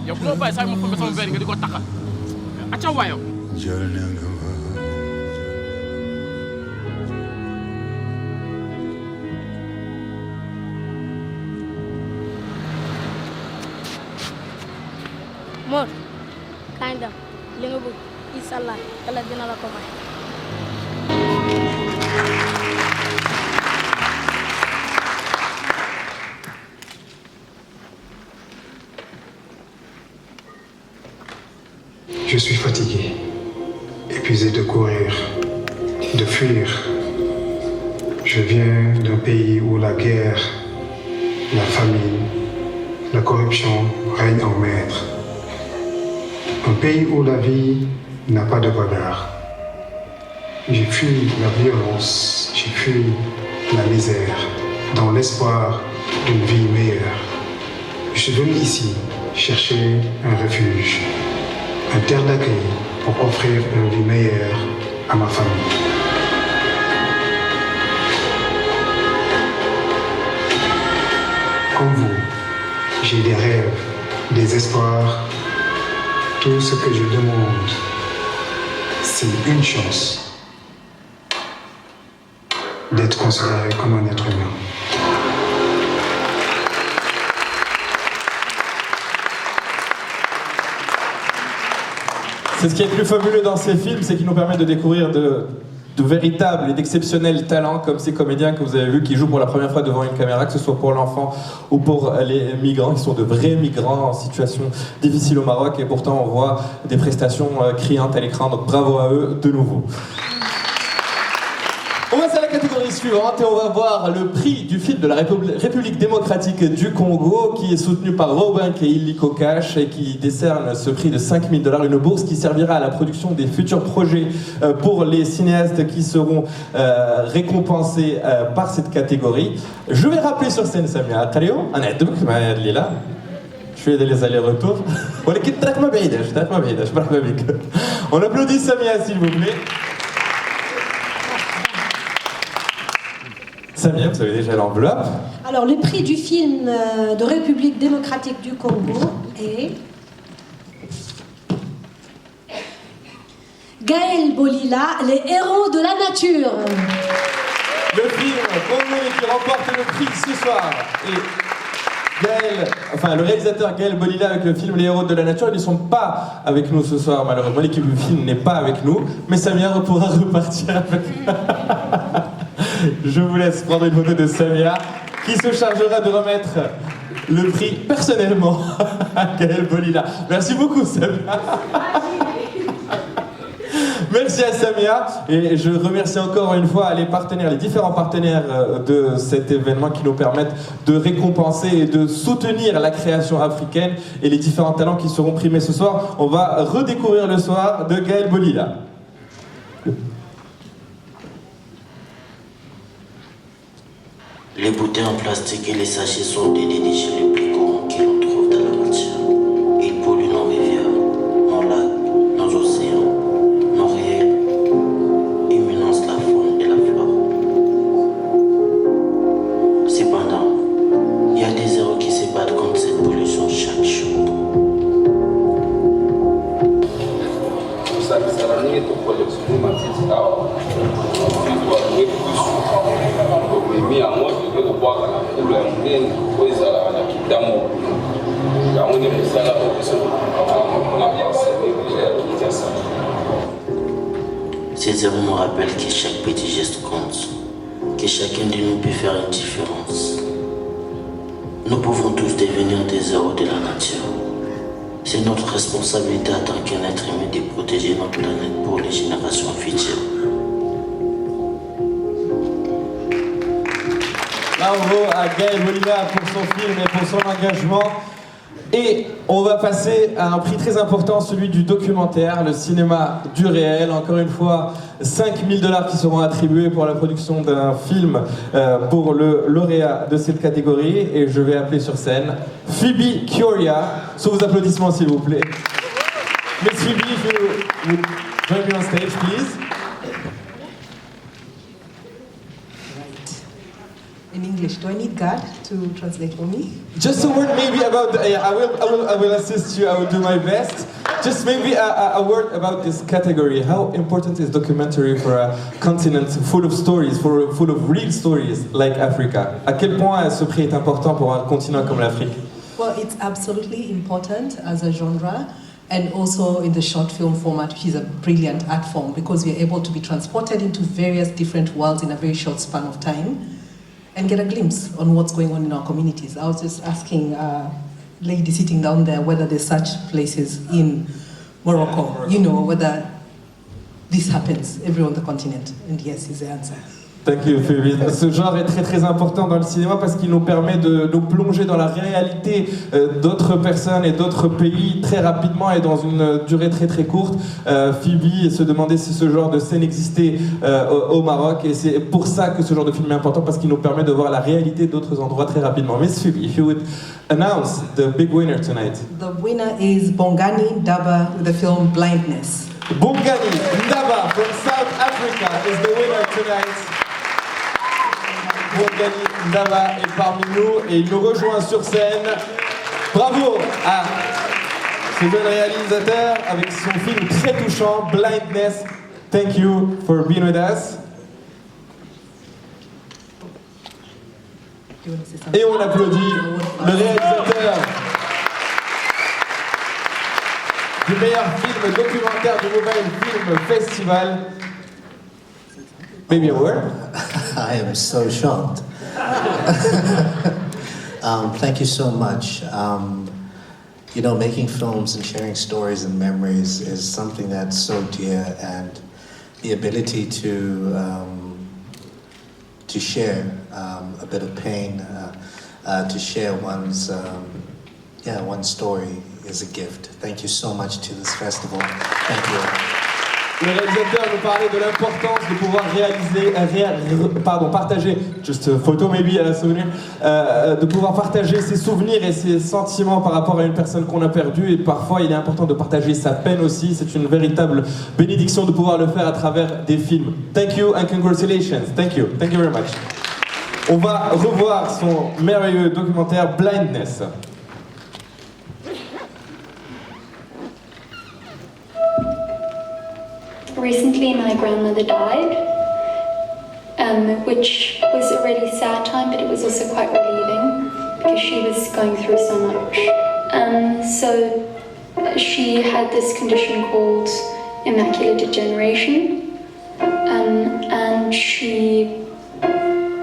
yow bu ma bàyyi saa ma fombe sama verre nga di ko takkal acca waayow Mor kaay dem li nga bëgg inshallah Yàlla dina la ko may. Je suis fatigué, épuisé de courir, de fuir. Je viens d'un pays où la guerre, la famine, la corruption règnent en maître. Un pays où la vie n'a pas de valeur. J'ai fui la violence, j'ai fui la misère, dans l'espoir d'une vie meilleure. Je suis venu ici chercher un refuge, un terre d'accueil pour offrir une vie meilleure à ma famille. Comme vous, j'ai des rêves, des espoirs. Tout ce que je demande, c'est une chance d'être considéré comme un être humain. C'est ce qui est le plus fabuleux dans ces films, c'est qu'ils nous permettent de découvrir de véritables et d'exceptionnels talents comme ces comédiens que vous avez vus qui jouent pour la première fois devant une caméra, que ce soit pour l'enfant ou pour les migrants, qui sont de vrais migrants en situation difficile au Maroc, et pourtant on voit des prestations criantes à l'écran, donc bravo à eux de nouveau. On va à la catégorie suivante et on va voir le prix du film de la République démocratique du Congo qui est soutenu par Robank et Illiko Cash et qui décerne ce prix de $5 000, une bourse qui servira à la production des futurs projets pour les cinéastes qui seront récompensés par cette catégorie. Je vais rappeler sur scène Samia Kario, je fais des allers-retours. On applaudit Samia s'il vous plaît. Samia, vous avez déjà l'enveloppe. Alors, le prix du film de République démocratique du Congo est Gaël Bolila, Les héros de la nature. Le film congolais qui remporte le prix ce soir est le réalisateur Gaël Bolila avec le film Les Héros de la Nature. Ils ne sont pas avec nous ce soir, malheureusement. L'équipe du film n'est pas avec nous. Mais Samia pourra repartir avec. Je vous laisse prendre une photo de Samia qui se chargera de remettre le prix personnellement à Gaël Bolila. Merci beaucoup, Samia. Merci à Samia et je remercie encore une fois les différents partenaires de cet événement qui nous permettent de récompenser et de soutenir la création africaine et les différents talents qui seront primés ce soir. On va redécouvrir le soir de Gaël Bolila. Les bouteilles en plastique et les sachets sont des déchets les plus courants que l'on trouve dans la nature. Ils polluent nos rivières, nos lacs, nos océans, nos riels et menacent la faune et la flore. Cependant, il y a des héros qui se battent contre cette pollution chaque jour. Ces héros me rappellent que chaque petit geste compte, que chacun de nous peut faire une différence. Nous pouvons tous devenir des héros de la nature. C'est notre responsabilité en tant qu'être humain de protéger notre planète pour les générations futures. Bravo à Gaël Bolila pour son film et pour son engagement. Et on va passer à un prix très important, celui du documentaire, le cinéma du réel. Encore une fois, 5 000 $ qui seront attribués pour la production d'un film pour le lauréat de cette catégorie. Et je vais appeler sur scène Phoebe Curia. Sous vos applaudissements, s'il vous plaît. Miss Phoebe, if you would join me on stage, please. In English, do I need God to translate for me? Just a word maybe about, I will assist you, I will do my best. Just maybe a word about this category. How important is documentary for a continent full of stories, full of real stories like Africa? À quel point ce prix est important pour un continent comme l'Afrique? Well, it's absolutely important as a genre, and also in the short film format, which is a brilliant art form because we're able to be transported into various different worlds in a very short span of time and get a glimpse on what's going on in our communities. I was just asking a lady sitting down there whether there's such places in Morocco, you know, whether this happens everywhere on the continent, and yes is the answer. Thank you, Phoebe. Ce genre est très très important dans le cinéma parce qu'il nous permet de nous plonger dans la réalité d'autres personnes et d'autres pays très rapidement et dans une durée très très courte. Phoebe se demandait si ce genre de scène existait au Maroc et c'est pour ça que ce genre de film est important parce qu'il nous permet de voir la réalité d'autres endroits très rapidement. Miss Phoebe, if you would announce the big winner tonight. The winner is Bongani Ndaba with the film Blindness. Bongani Ndaba from South Africa is the winner tonight. Bongani Ndaba est parmi nous et il nous rejoint sur scène. Bravo à ce jeune réalisateur avec son film très touchant, Blindness. Thank you for being with us. Et on applaudit le réalisateur du meilleur film documentaire du Mobile Film Festival. Maybe a word? I am so shocked. Thank you so much. You know, making films and sharing stories and memories is something that's so dear, and the ability to share a bit of pain, to share one's story is a gift. Thank you so much to this festival. Thank you. Le réalisateur nous parlait de l'importance de pouvoir partager, just a photo maybe, souvenir, de pouvoir partager ses souvenirs et ses sentiments par rapport à une personne qu'on a perdue, et parfois il est important de partager sa peine aussi. C'est une véritable bénédiction de pouvoir le faire à travers des films. Thank you and congratulations. Thank you very much. On va revoir son merveilleux documentaire Blindness. Recently, my grandmother died, which was a really sad time, but it was also quite relieving because she was going through so much. So she had this condition called macular degeneration, and she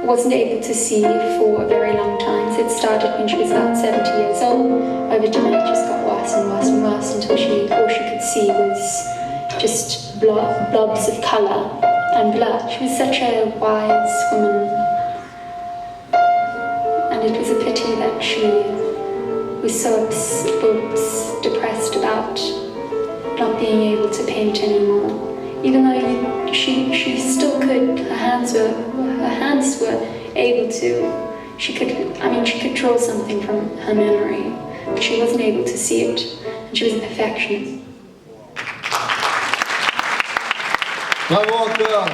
wasn't able to see for a very long time. So it started when she was about 70 years old. Over time, it just got worse and worse and worse until all she could see was just blobs of colour and blood. She was such a wise woman, and it was a pity that she was so depressed about not being able to paint anymore. Even though she still could, her hands were able to. She could draw something from her memory, but she wasn't able to see it, and she was a perfectionist. Bravo encore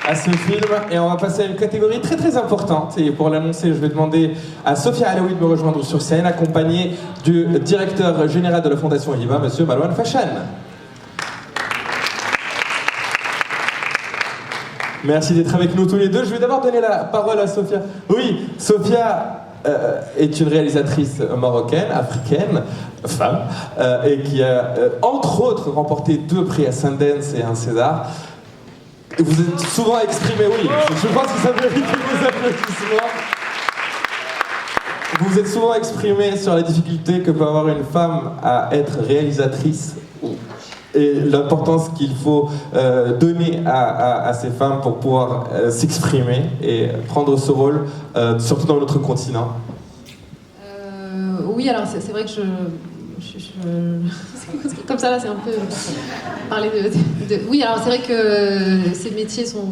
à ce film, et on va passer à une catégorie très très importante, et pour l'annoncer je vais demander à Sophia Alaoui de me rejoindre sur scène, accompagnée du directeur général de la Fondation Hiba, monsieur Marouane Fachane. Merci d'être avec nous tous les deux. Je vais d'abord donner la parole à Sophia. Oui, Sophia est une réalisatrice marocaine, africaine, femme, et qui a entre autres remporté 2 prix à Sundance et un César. Vous êtes souvent exprimé, oui, je pense que ça mérite vos applaudissements. Vous vous êtes souvent exprimé sur la difficulté que peut avoir une femme à être réalisatrice et l'importance qu'il faut donner à ces femmes pour pouvoir s'exprimer et prendre ce rôle, surtout dans notre continent. Oui, alors c'est vrai que comme ça là, c'est un peu parler de... Oui, alors c'est vrai que ces métiers sont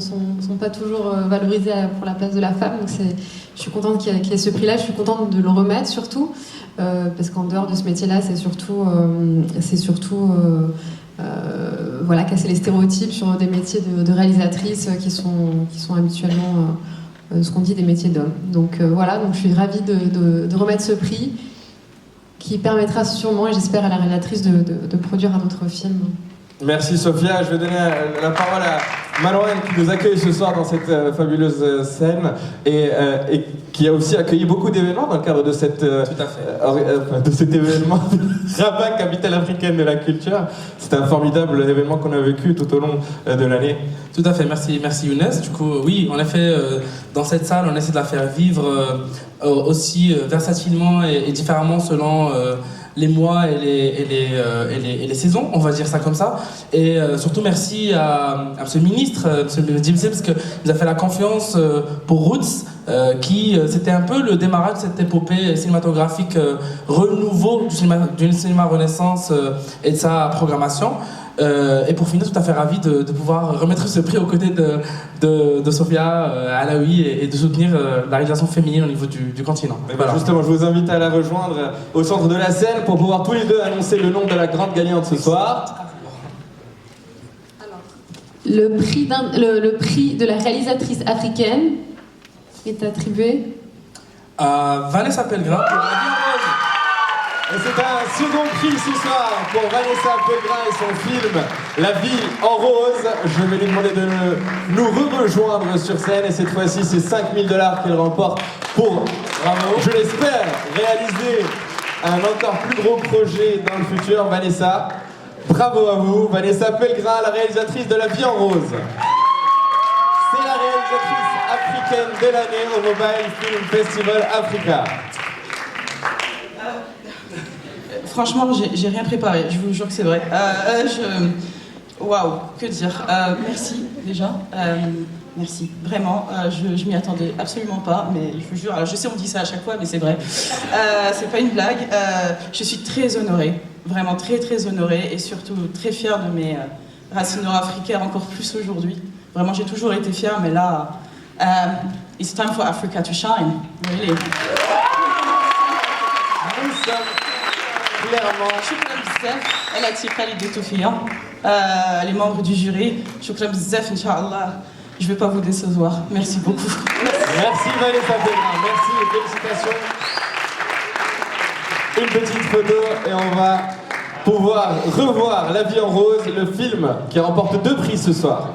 pas toujours valorisés pour la place de la femme, donc je suis contente qu'il y ait ce prix-là, je suis contente de le remettre surtout, parce qu'en dehors de ce métier-là, c'est surtout voilà, casser les stéréotypes sur des métiers de réalisatrices qui sont habituellement ce qu'on dit des métiers d'hommes. Donc voilà, donc je suis ravie de remettre ce prix qui permettra sûrement, et j'espère, à la réalisatrice de produire un autre film. Merci Sophia, je vais donner la parole à Marouane qui nous accueille ce soir dans cette fabuleuse scène et qui a aussi accueilli beaucoup d'événements dans le cadre de cet événement Rabat, capitale africaine de la culture. C'est un formidable événement qu'on a vécu tout au long de l'année. Tout à fait, merci Younes. Du coup, oui, en effet, dans cette salle, on essaie de la faire vivre aussi versatilement et différemment selon les mois et les saisons, on va dire ça comme ça. Et surtout merci à ce ministre, M. Djibsi, parce qu'il nous a fait la confiance pour Roots, qui c'était un peu le démarrage de cette épopée cinématographique renouveau du cinéma Renaissance et de sa programmation. Et pour finir, tout à fait ravi de pouvoir remettre ce prix aux côtés de Sophia Alaoui et de soutenir la réalisation féminine au niveau du continent. Voilà. Justement, je vous invite à la rejoindre au centre de la scène pour pouvoir tous les deux annoncer le nom de la grande gagnante ce soir. Le prix de la réalisatrice africaine est attribué à Vanessa Pellegrin pour La Vie en Rose. Et c'est un second prix ce soir pour Vanessa Pellegrin et son film La Vie en Rose. Je vais lui demander de nous rejoindre sur scène et cette fois-ci c'est 5 000 $ qu'elle remporte pour, je l'espère, réaliser un encore plus gros projet dans le futur. Vanessa, bravo à vous. Vanessa Pellegrin, la réalisatrice de La Vie en Rose. C'est la réalisatrice africaine de l'année au Mobile Film Festival Africa. Franchement, j'ai rien préparé, je vous jure que c'est vrai. Waouh, que dire. Merci déjà. Merci, vraiment. Je m'y attendais absolument pas, mais je vous jure. Alors, je sais, on dit ça à chaque fois, mais c'est vrai. C'est pas une blague. Je suis très honorée, vraiment très très honorée, et surtout très fière de mes racines nord-africaines, encore plus aujourd'hui. Vraiment, j'ai toujours été fière, mais là, it's time for Africa to shine. Really. Nous sommes clairement. Shukran bzaf, elle a tiré les deux filles, les membres du jury. Shukran bzaf, Inch'Allah. Je ne vais pas vous décevoir. Merci beaucoup. Merci Vanessa Pellegrin, merci et félicitations. Une petite photo et on va pouvoir revoir La Vie en Rose, le film qui remporte 2 prix ce soir.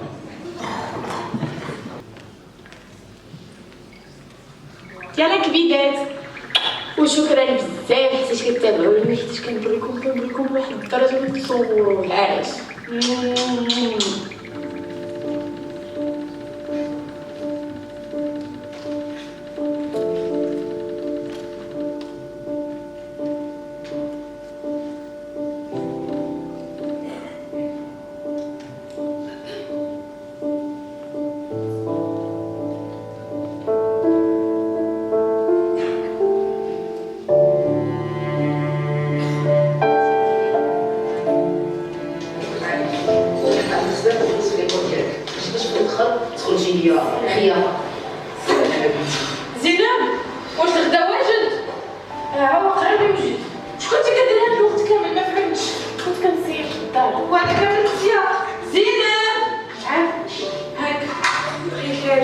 يلا كبيدات وشكرا بزاف حيت كتابعوني حيت كنبغيكم واحد الدرجه ما تتصوروهاش. زينب واش الغدا واجد؟ قريب يوجد. شكون انت كدير هاد الوقت كامل ما فهمتش؟ كنت كنسير في الدار وهذا كامل مزيان. زينب هاك خير.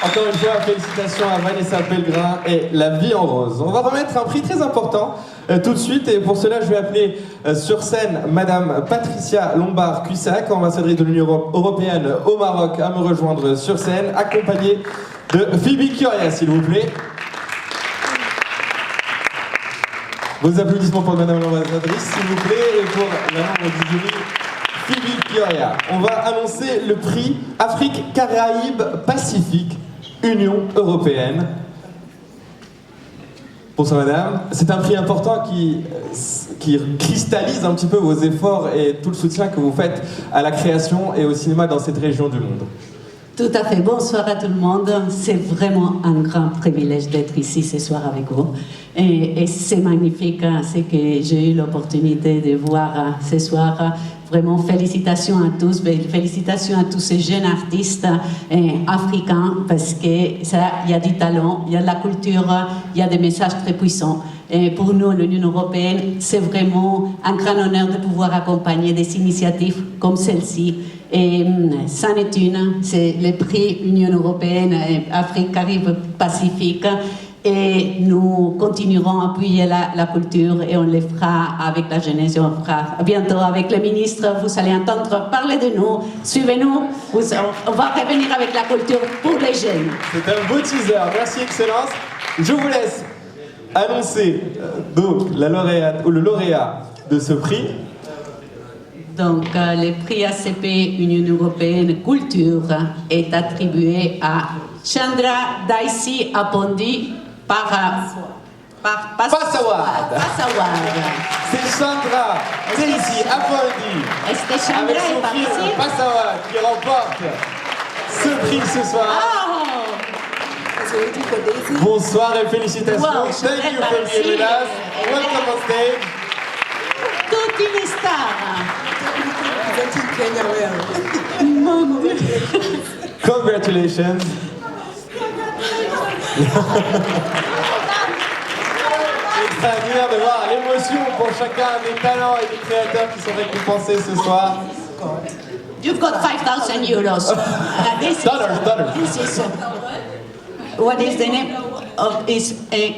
Encore une fois, félicitations à Vanessa Pellegrin et La Vie en Rose. On va remettre un prix très important tout de suite et pour cela je vais appeler sur scène Madame Patricia Lombard-Cuissac, ambassadrice de l'Union Européenne au Maroc, à me rejoindre sur scène, accompagnée de Phoebe Kioria, s'il vous plaît. Vos applaudissements pour Madame l'ambassadrice, s'il vous plaît, et pour la membre du jury, Phoebe Kioria. On va annoncer le prix Afrique, Caraïbes, Pacifique, Union Européenne. Bonsoir Madame. C'est un prix important qui cristallise un petit peu vos efforts et tout le soutien que vous faites à la création et au cinéma dans cette région du monde. Tout à fait. Bonsoir à tout le monde. C'est vraiment un grand privilège d'être ici ce soir avec vous. Et c'est magnifique ce que j'ai eu l'opportunité de voir ce soir. Vraiment, félicitations à tous, félicitations à tous ces jeunes artistes africains parce qu'il y a du talent, il y a de la culture, il y a des messages très puissants. Et pour nous, l'Union européenne, c'est vraiment un grand honneur de pouvoir accompagner des initiatives comme celle-ci. Et c'en est une, c'est le prix Union européenne, Afrique, Caraïbes, Pacifique. Et nous continuerons à appuyer la culture et on le fera avec la jeunesse et on fera bientôt avec le ministre. Vous allez entendre parler de nous. Suivez-nous. On va revenir avec la culture pour les jeunes. C'est un beau teaser. Merci, Excellence. Je vous laisse annoncer donc la lauréate ou le lauréat de ce prix. Donc, le prix ACP Union Européenne Culture est attribué à Chandra Daisy Apondi par Passawad. C'est Chandra Daisy Apondi avec son film Passawad qui remporte ce prix ce soir. Bonsoir et félicitations. Wow, Thank you for being with us. Welcome on stage. Toute une star. Congratulations. Extraordinaire de voir l'émotion pour chacun des talents et des créateurs qui sont récompensés ce soir. You've got 5,000 euros. This is what is the name of is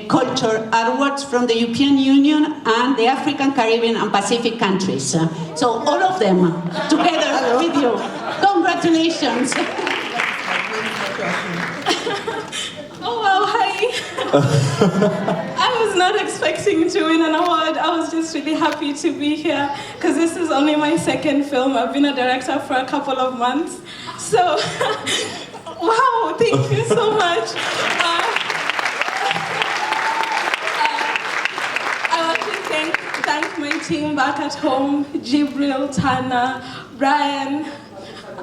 culture awards from the European Union and the African, Caribbean and Pacific countries. So all of them together with you. Congratulations. Oh wow, hi. I was not expecting to win an award. I was just really happy to be here because this is only my second film. I've been a director for a couple of months. So, wow, thank you so much. I want to thank my team back at home, Jibril, Tana, Brian.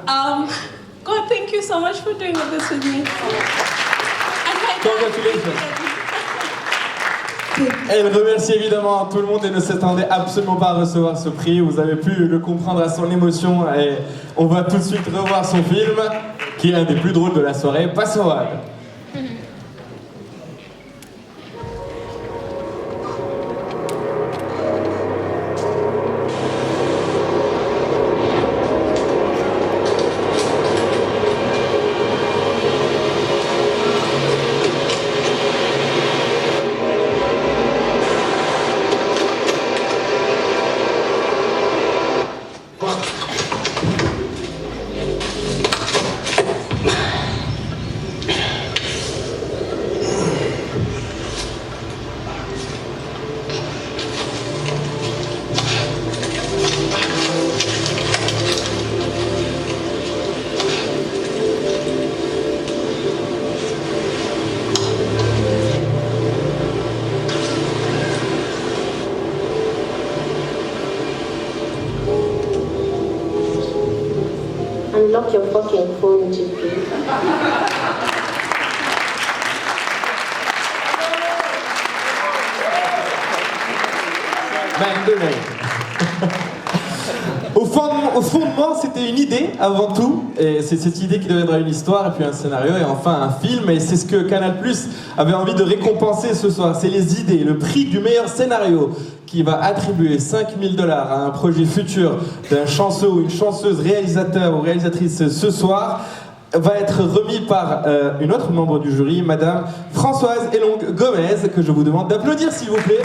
God, thank you so much for doing this with me. Congratulations. Elle remercie évidemment tout le monde et ne s'attendait absolument pas à recevoir ce prix. Vous avez pu le comprendre à son émotion et on va tout de suite revoir son film qui est un des plus drôles de la soirée, Passawad. Unlock your fucking phone, GP. Au fondement, c'était une idée avant tout, et c'est cette idée qui deviendra une histoire, et puis un scénario, et enfin un film, et c'est ce que Canal+ avait envie de récompenser ce soir. C'est les idées, le prix du meilleur scénario qui va attribuer $5000 à un projet futur d'un chanceux ou une chanceuse réalisateur ou réalisatrice ce soir, va être remis par une autre membre du jury, Madame Françoise Elong Gomez, que je vous demande d'applaudir s'il vous plaît.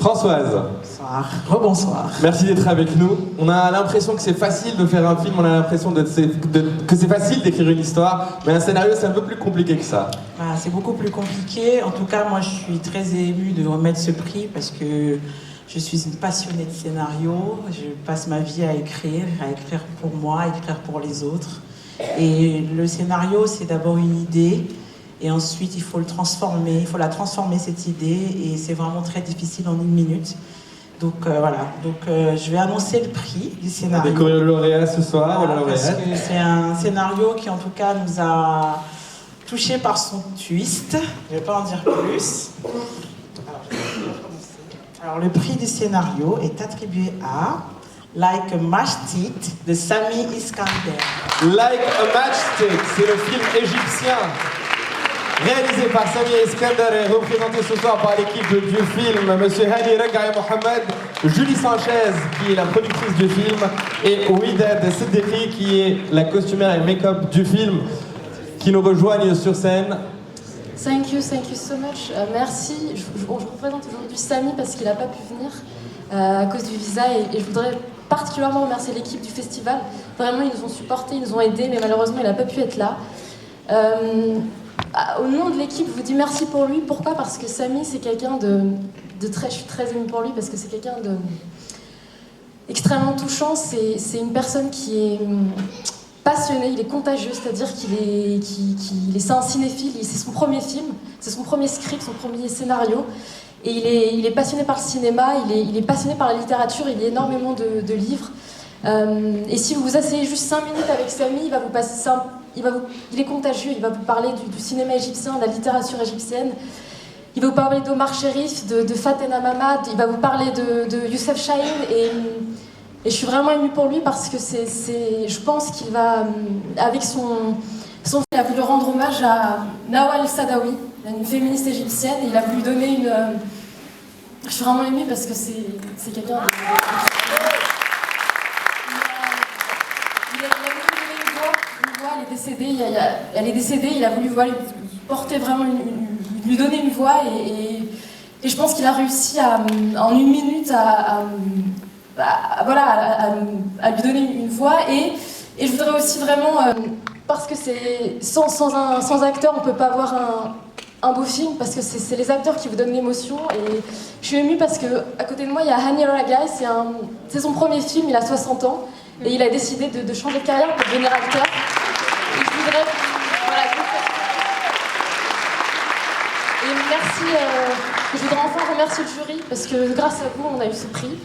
Françoise. Bonsoir. Rebonsoir. Merci d'être avec nous. On a l'impression que c'est facile de faire un film, on a l'impression que c'est facile d'écrire une histoire, mais un scénario c'est un peu plus compliqué que ça. Bah, c'est beaucoup plus compliqué. En tout cas, moi je suis très émue de remettre ce prix parce que je suis une passionnée de scénario. Je passe ma vie à écrire pour moi, à écrire pour les autres. Et le scénario, c'est d'abord une idée. Et ensuite, il faut la transformer cette idée, et c'est vraiment très difficile en 1 minute. Donc voilà, je vais annoncer le prix du scénario. On va découvrir le lauréat ce soir, voilà, parce que c'est un scénario qui en tout cas nous a touchés par son twist. Je ne vais pas en dire plus. Alors le prix du scénario est attribué à Like a Matchstick de Sami Iskander. Like a Matchstick, c'est le film égyptien réalisé par Sami Iskander et représenté ce soir par l'équipe du film, Monsieur Hani Regaï Mohamed, Julie Sanchez qui est la productrice du film et Ouidad Siddiqui qui est la costumière et make-up du film, qui nous rejoignent sur scène. Thank you so much. Merci. Je représente aujourd'hui Sami parce qu'il n'a pas pu venir à cause du visa, et je voudrais particulièrement remercier l'équipe du festival. Vraiment, ils nous ont supportés, ils nous ont aidés, mais malheureusement, il n'a pas pu être là. Au nom de l'équipe, je vous dis merci pour lui. Pourquoi ? Parce que Sami, c'est quelqu'un de très... Je suis très émue pour lui parce que c'est quelqu'un de extrêmement touchant. C'est une personne qui est passionné, il est contagieux, c'est-à-dire c'est un cinéphile, c'est son premier film, c'est son premier script, son premier scénario, et il est passionné par le cinéma, il est passionné par la littérature, il lit énormément de livres, et si vous vous asseyez juste 5 minutes avec Sami, il est contagieux, il va vous parler du cinéma égyptien, de la littérature égyptienne, il va vous parler d'Omar Sherif, de Faten Hamamad, il va vous parler de Youssef Chahine, et je suis vraiment émue pour lui parce que je pense qu'il va, avec son il a voulu rendre hommage à Nawal Saadawi, une féministe égyptienne, et il a voulu donner une... Je suis vraiment émue parce que c'est quelqu'un... Il a voulu donner une voix, elle est décédée, il a voulu porter vraiment, lui donner une voix, et je pense qu'il a réussi en 1 minute à lui donner une voix, et je voudrais aussi vraiment, parce que sans acteur on peut pas avoir un beau film, parce que c'est les acteurs qui vous donnent l'émotion, et je suis émue parce que à côté de moi il y a Hani Regaï, c'est son premier film, il a 60 ans, et il a décidé de changer de carrière pour devenir acteur, et je voudrais enfin remercier le jury, parce que grâce à vous on a eu ce prix.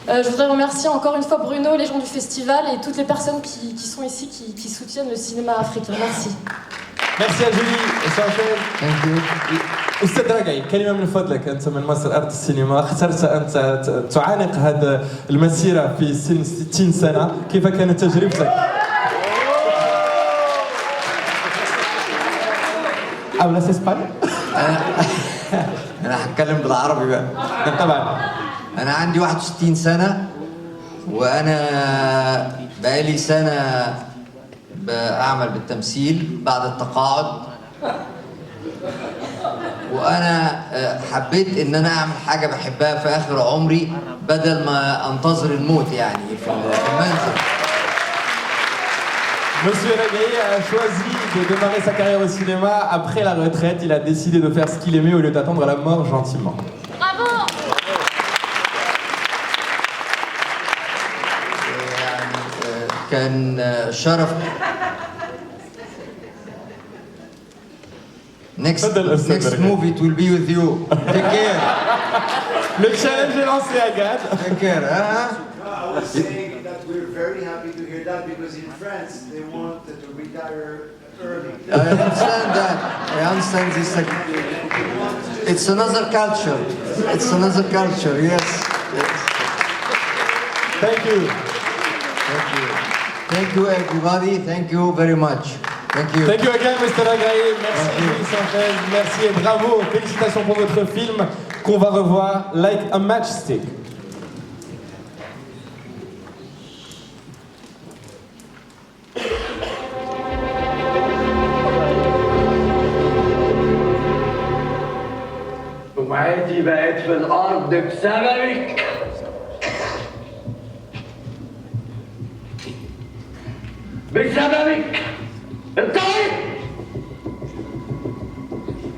Je voudrais remercier encore une fois Bruno, les gens du festival et toutes les personnes qui sont ici, qui soutiennent le cinéma africain. Merci. Merci à Julie Sanchez. أستاذ رجعي كلمة من فضلك، أنت من مصر أرض السينما، اخترت أنت تعانق هذه المسيرة في سن 60 سنة، كيف كانت تجربتك؟ hablas español؟ أنا هتكلم بالعربي بقى. طبعا. أنا عندي 61 سنة، وأنا بقالي سنة بعمل بالتمثيل بعد التقاعد، وأنا حبيت إن أنا أعمل حاجة بحبها في آخر عمري بدل ما أنتظر الموت يعني في المنزل. Monsieur Regaï a choisi de démarrer sa carrière au cinéma après la retraite. Il a décidé de faire ce qu'il aimait au lieu d'attendre la mort gentiment. Bravo! كان شرف. Next movie it will be with you. Take care. Le challenge est lancé, Agathe. I was saying that we're very happy to hear that because in France they want to retire early. I understand that. I understand this. It's another culture. It's another culture. Yes. Thank you. Thank you. Thank you, everybody. Thank you very much. Thank you. Thank you again, Mr. Agaï. Merci, Louis Sanchez. Merci et bravo. Félicitations pour votre film qu'on va revoir, Like a Matchstick. ومعيتي بقت في الأرض بسببك. بسببك. انطقي.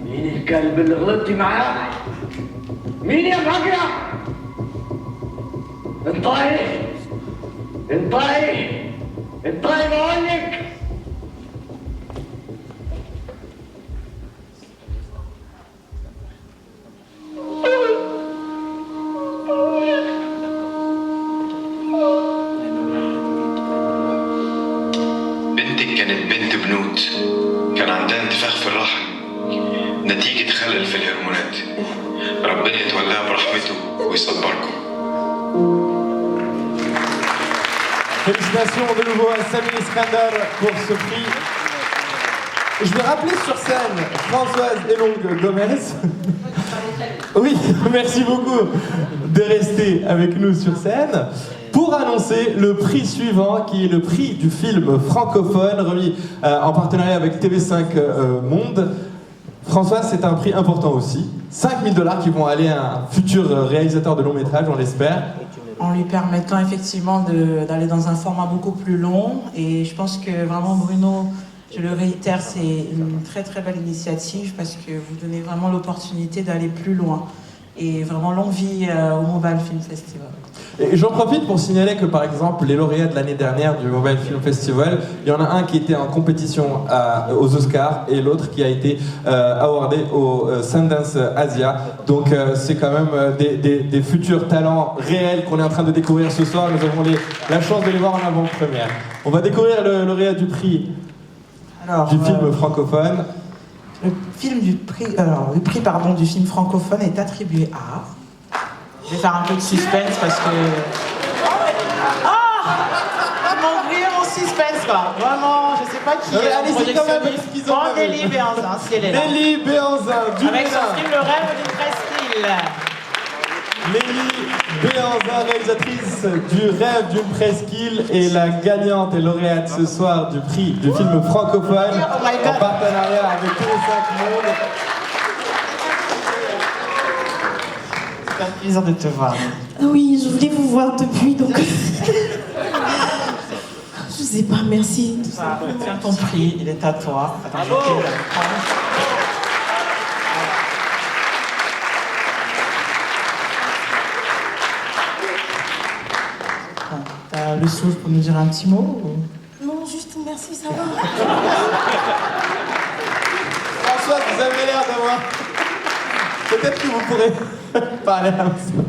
مين الكلب اللي غلطتي معاه؟ مين يا فاكرة؟ انطقي. انطقي. انطقي بقولك. بنتك كانت بنت بنوت، كان عندها انتفاخ في الرحم نتيجة خلل في الهرمونات. ربنا يتولاها برحمته ويصبركم. Félicitations de nouveau à Sami Iskander pour ce prix. Je vais rappeler sur scène Françoise Elong Gomez. Oui, merci beaucoup de rester avec nous sur scène pour annoncer le prix suivant qui est le prix du film francophone remis en partenariat avec TV5 Monde. Françoise, c'est un prix important aussi. 5 000 $ qui vont aller à un futur réalisateur de long métrage, on l'espère. En lui permettant effectivement d'aller dans un format beaucoup plus long. Et je pense que vraiment Bruno, je le réitère, c'est une très très belle initiative parce que vous donnez vraiment l'opportunité d'aller plus loin. Et vraiment longue vie au Mobile Film Festival. Et j'en profite pour signaler que par exemple les lauréats de l'année dernière du Mobile Film Festival, il y en a un qui était en compétition aux Oscars et l'autre qui a été awardé au Sundance Asia. Donc c'est quand même des futurs talents réels qu'on est en train de découvrir ce soir. Nous avons la chance de les voir en avant-première. On va découvrir le lauréat du prix du film francophone. Le prix du film francophone est attribué à... Je vais faire un peu de suspense parce que... Ah! Ils m'ont grillé mon suspense quoi. Vraiment, je sais pas qui est le projectionniste. Nelly Béanzin, si elle est là. Nelly Béanzin, du avec son film Le rêve d'une presqu'île. Nelly Béanzin, réalisatrice du Rêve d'une presqu'île et la gagnante et lauréate ce soir du prix du film francophone en partenariat avec TV5 Monde. C'est un plaisir de te voir. Oui, je voulais vous voir depuis, donc... je sais pas, merci. Tiens ton prix, il est à toi. Attends, je vais te le prendre. T'as le souffle pour nous dire un petit mot ou... Non, juste merci, ça va. François, vous avez l'air d'avoir... Peut-être que vous pourrez parler un petit peu.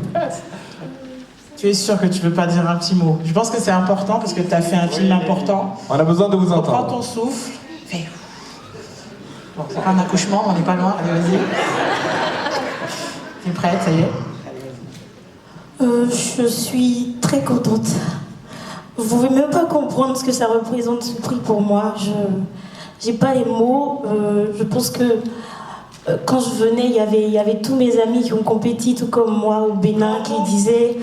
Tu es sûr que tu veux pas dire un petit mot? Je pense que c'est important parce que tu as fait un film important. On a besoin de vous entendre. Prends ton souffle. Fais... Bon, c'est pas un accouchement, on n'est pas loin. Allez, vas-y. T'es prête, ça y est? Je suis très contente. Vous pouvez même pas comprendre ce que ça représente ce prix pour moi. J'ai pas les mots. Je pense que quand je venais, il y avait tous mes amis qui ont compéti, tout comme moi au Bénin, qui disaient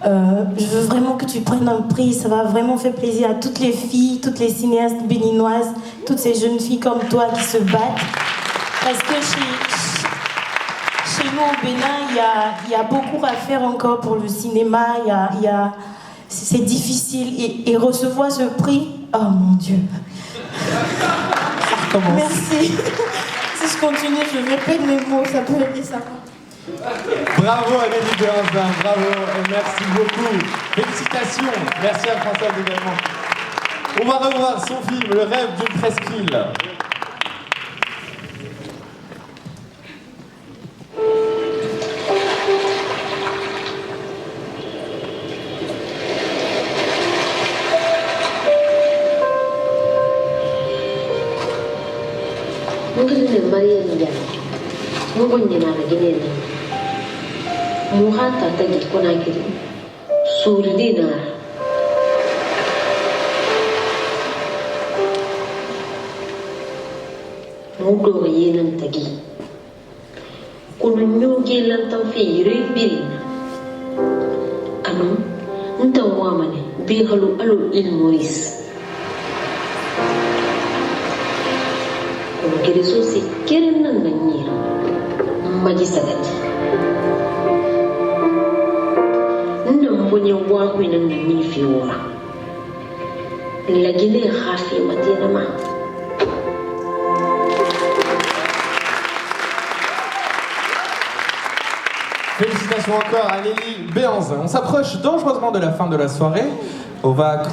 je veux vraiment que tu prennes un prix, ça va vraiment faire plaisir à toutes les filles, toutes les cinéastes béninoises, toutes ces jeunes filles comme toi qui se battent. Parce que chez nous au Bénin, il y a beaucoup à faire encore pour le cinéma, c'est difficile. Et recevoir ce prix, oh mon Dieu. Merci. Si je continue, je vais perdre mes mots, ça peut aider ça. Bravo à Nelly Béanzin, bravo et merci beaucoup. Félicitations, merci à François également. On va revoir son film Le rêve d'une presqu'île. Mugo nyina na ginena. Muhanta tagi kona giri. Surdina. Mugo yenan tagi. Kunu nyugi lantam fi ribirina. Anu, nta wamane bi halu alu il Maurice. Kunu kiri so si kirin nan nanyira. Maji sagati. Nna mponye wahu nan nanyi fi wora. Lagile khafi matina ma. Félicitations encore à Nelly Béanzin. On s'approche dangereusement de la fin de la soirée. On va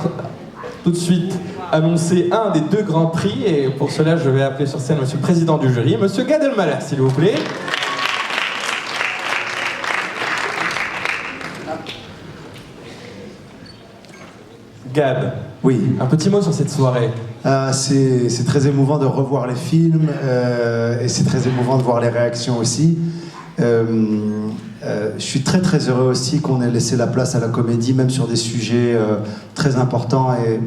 tout de suite annoncer un des deux grands prix. Et pour cela, je vais appeler sur scène Monsieur le Président du jury, Monsieur Gad Elmaleh, s'il vous plaît. Gad, oui. Un petit mot sur cette soirée. C'est très émouvant de revoir les films et c'est très émouvant de voir les réactions aussi. Je suis très très heureux aussi qu'on ait laissé la place à la comédie, même sur des sujets très importants. Et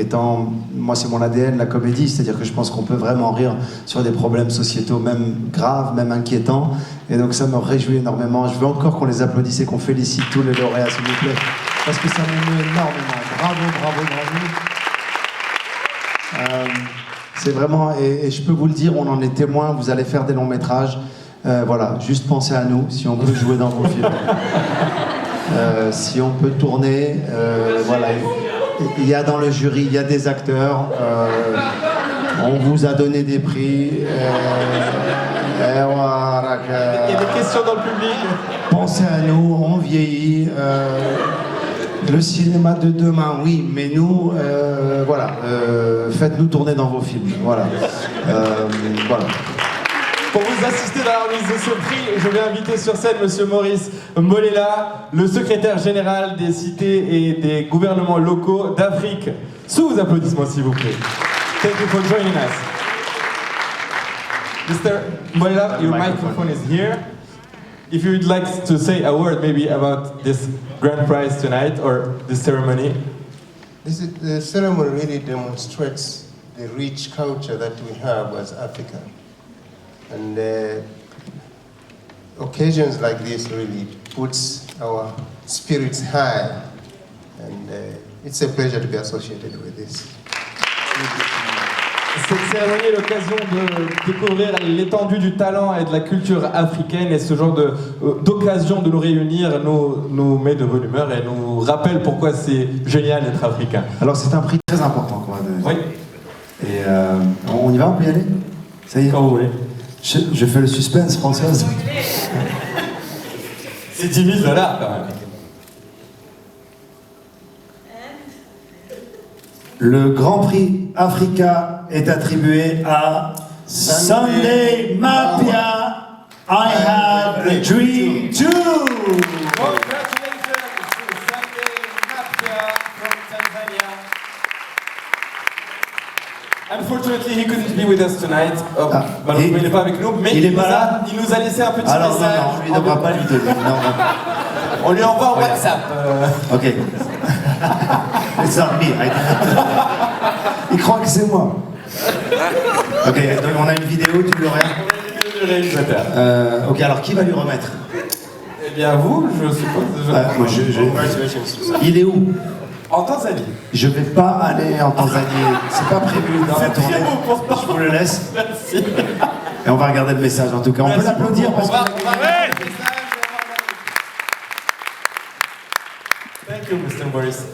étant, moi c'est mon ADN, la comédie, c'est-à-dire que je pense qu'on peut vraiment rire sur des problèmes sociétaux, même graves, même inquiétants. Et donc ça me réjouit énormément. Je veux encore qu'on les applaudisse et qu'on félicite tous les lauréats, s'il vous plaît, parce que ça m'émeut énormément. Bravo, bravo, bravo. C'est vraiment, et je peux vous le dire, on en est témoin, vous allez faire des longs métrages. Voilà, juste pensez à nous, si on peut jouer dans vos films. Si on peut tourner, voilà. Il y a dans le jury, il y a des acteurs. On vous a donné des prix. Il y a des questions dans le public. Pensez à nous, on vieillit. Le cinéma de demain, oui, mais nous, voilà, faites-nous tourner dans vos films. Voilà. Voilà. Pour vous assister dans la remise de ce prix, je vais inviter sur scène Monsieur Maurice Molela, le secrétaire général des cités et des gouvernements locaux d'Afrique. Sous vos applaudissements, s'il vous plaît. Thank you for joining us. Mr. Molela, your microphone is here. If you'd like to say a word maybe about this grand prize tonight or this ceremony. The ceremony really demonstrates the rich culture that we have as Africa. And occasions like this really puts our spirits high, and it's a pleasure to be associated with this. Cette cérémonie est l'occasion de découvrir l'étendue du talent et de la culture africaine, et ce genre d'occasion de nous réunir nous met de bonne humeur et nous rappelle pourquoi c'est génial d'être africain. Alors c'est un prix très important qu'on va donner. Oui. Et on y va, on peut y aller? Ça y est? Quand vous voulez. Je fais le suspense, Françoise. C'est 10 000 $ quand même. Le Grand Prix Africa est attribué à Sunday Mapia. I have a dream too. Unfortunately, he couldn't be with us tonight. Il n'est pas avec nous, mais il nous a laissé un petit message. Alors non, on ne va pas lui donner. Non. On lui envoie un WhatsApp. Ok. It's not me. Il croit que c'est moi. Ok, donc on a une vidéo, tu l'aurais. Ok, alors qui va lui remettre? Eh bien vous, je suppose. Moi, il est où? En Tanzanie. Je vais pas aller en Tanzanie. C'est pas prévu dans la tournée. Je vous le laisse. Merci. Et on va regarder le message en tout cas. On peut l'applaudir parce que. Thank you, Mr. Maurice.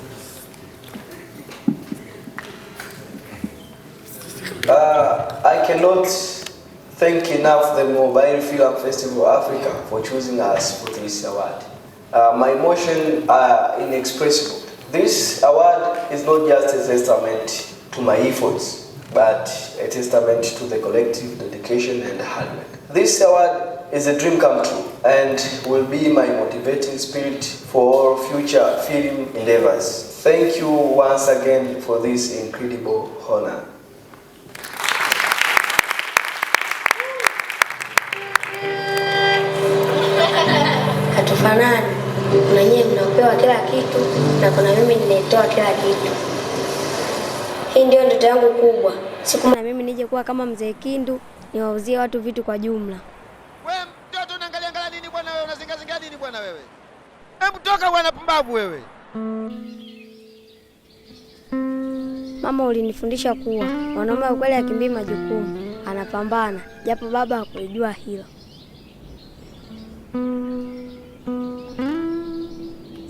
I cannot thank enough the Mobile Film Festival Africa for choosing us for this award. My emotions are inexpressible. This award is not just a testament to my efforts, but a testament to the collective dedication and hard work. This award is a dream come true and will be my motivating spirit for future film endeavors. Thank you once again for this incredible honor. hatufanani. Kuna nyinyi mnapewa kila kitu na kuna mimi ninatoa kila kitu. Hii ndio ndoto yangu kubwa. Siku na mimi nije kuwa kama Mzee Kindu, niwauzie watu vitu kwa jumla. Wewe mtoto unaangalia nini bwana wewe? Unazingazinga nini bwana wewe? Hebu toka bwana pumbavu wewe. Mama ulinifundisha kuwa mwanaume wa kweli hakimbii majukumu, anapambana, japo baba hakujua hilo.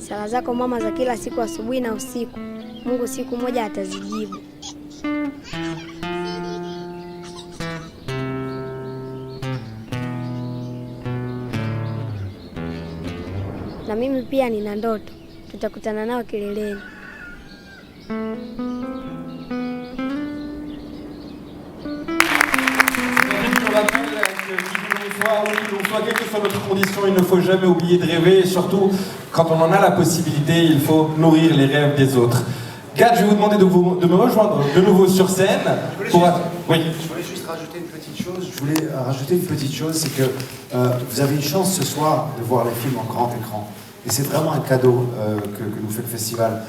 Sala zako mama za kila siku asubuhi na usiku, Mungu siku moja atazijibu. Na mimi pia nina ndoto, tutakutana nao kileleni. Quelles que soient notre condition, il ne faut jamais oublier de rêver et surtout, quand on en a la possibilité, il faut nourrir les rêves des autres. Gad, je vais vous demander de me rejoindre de nouveau sur scène. Je voulais juste rajouter une petite chose, c'est que vous avez une chance ce soir de voir les films en grand écran. Et c'est vraiment un cadeau que nous fait le festival.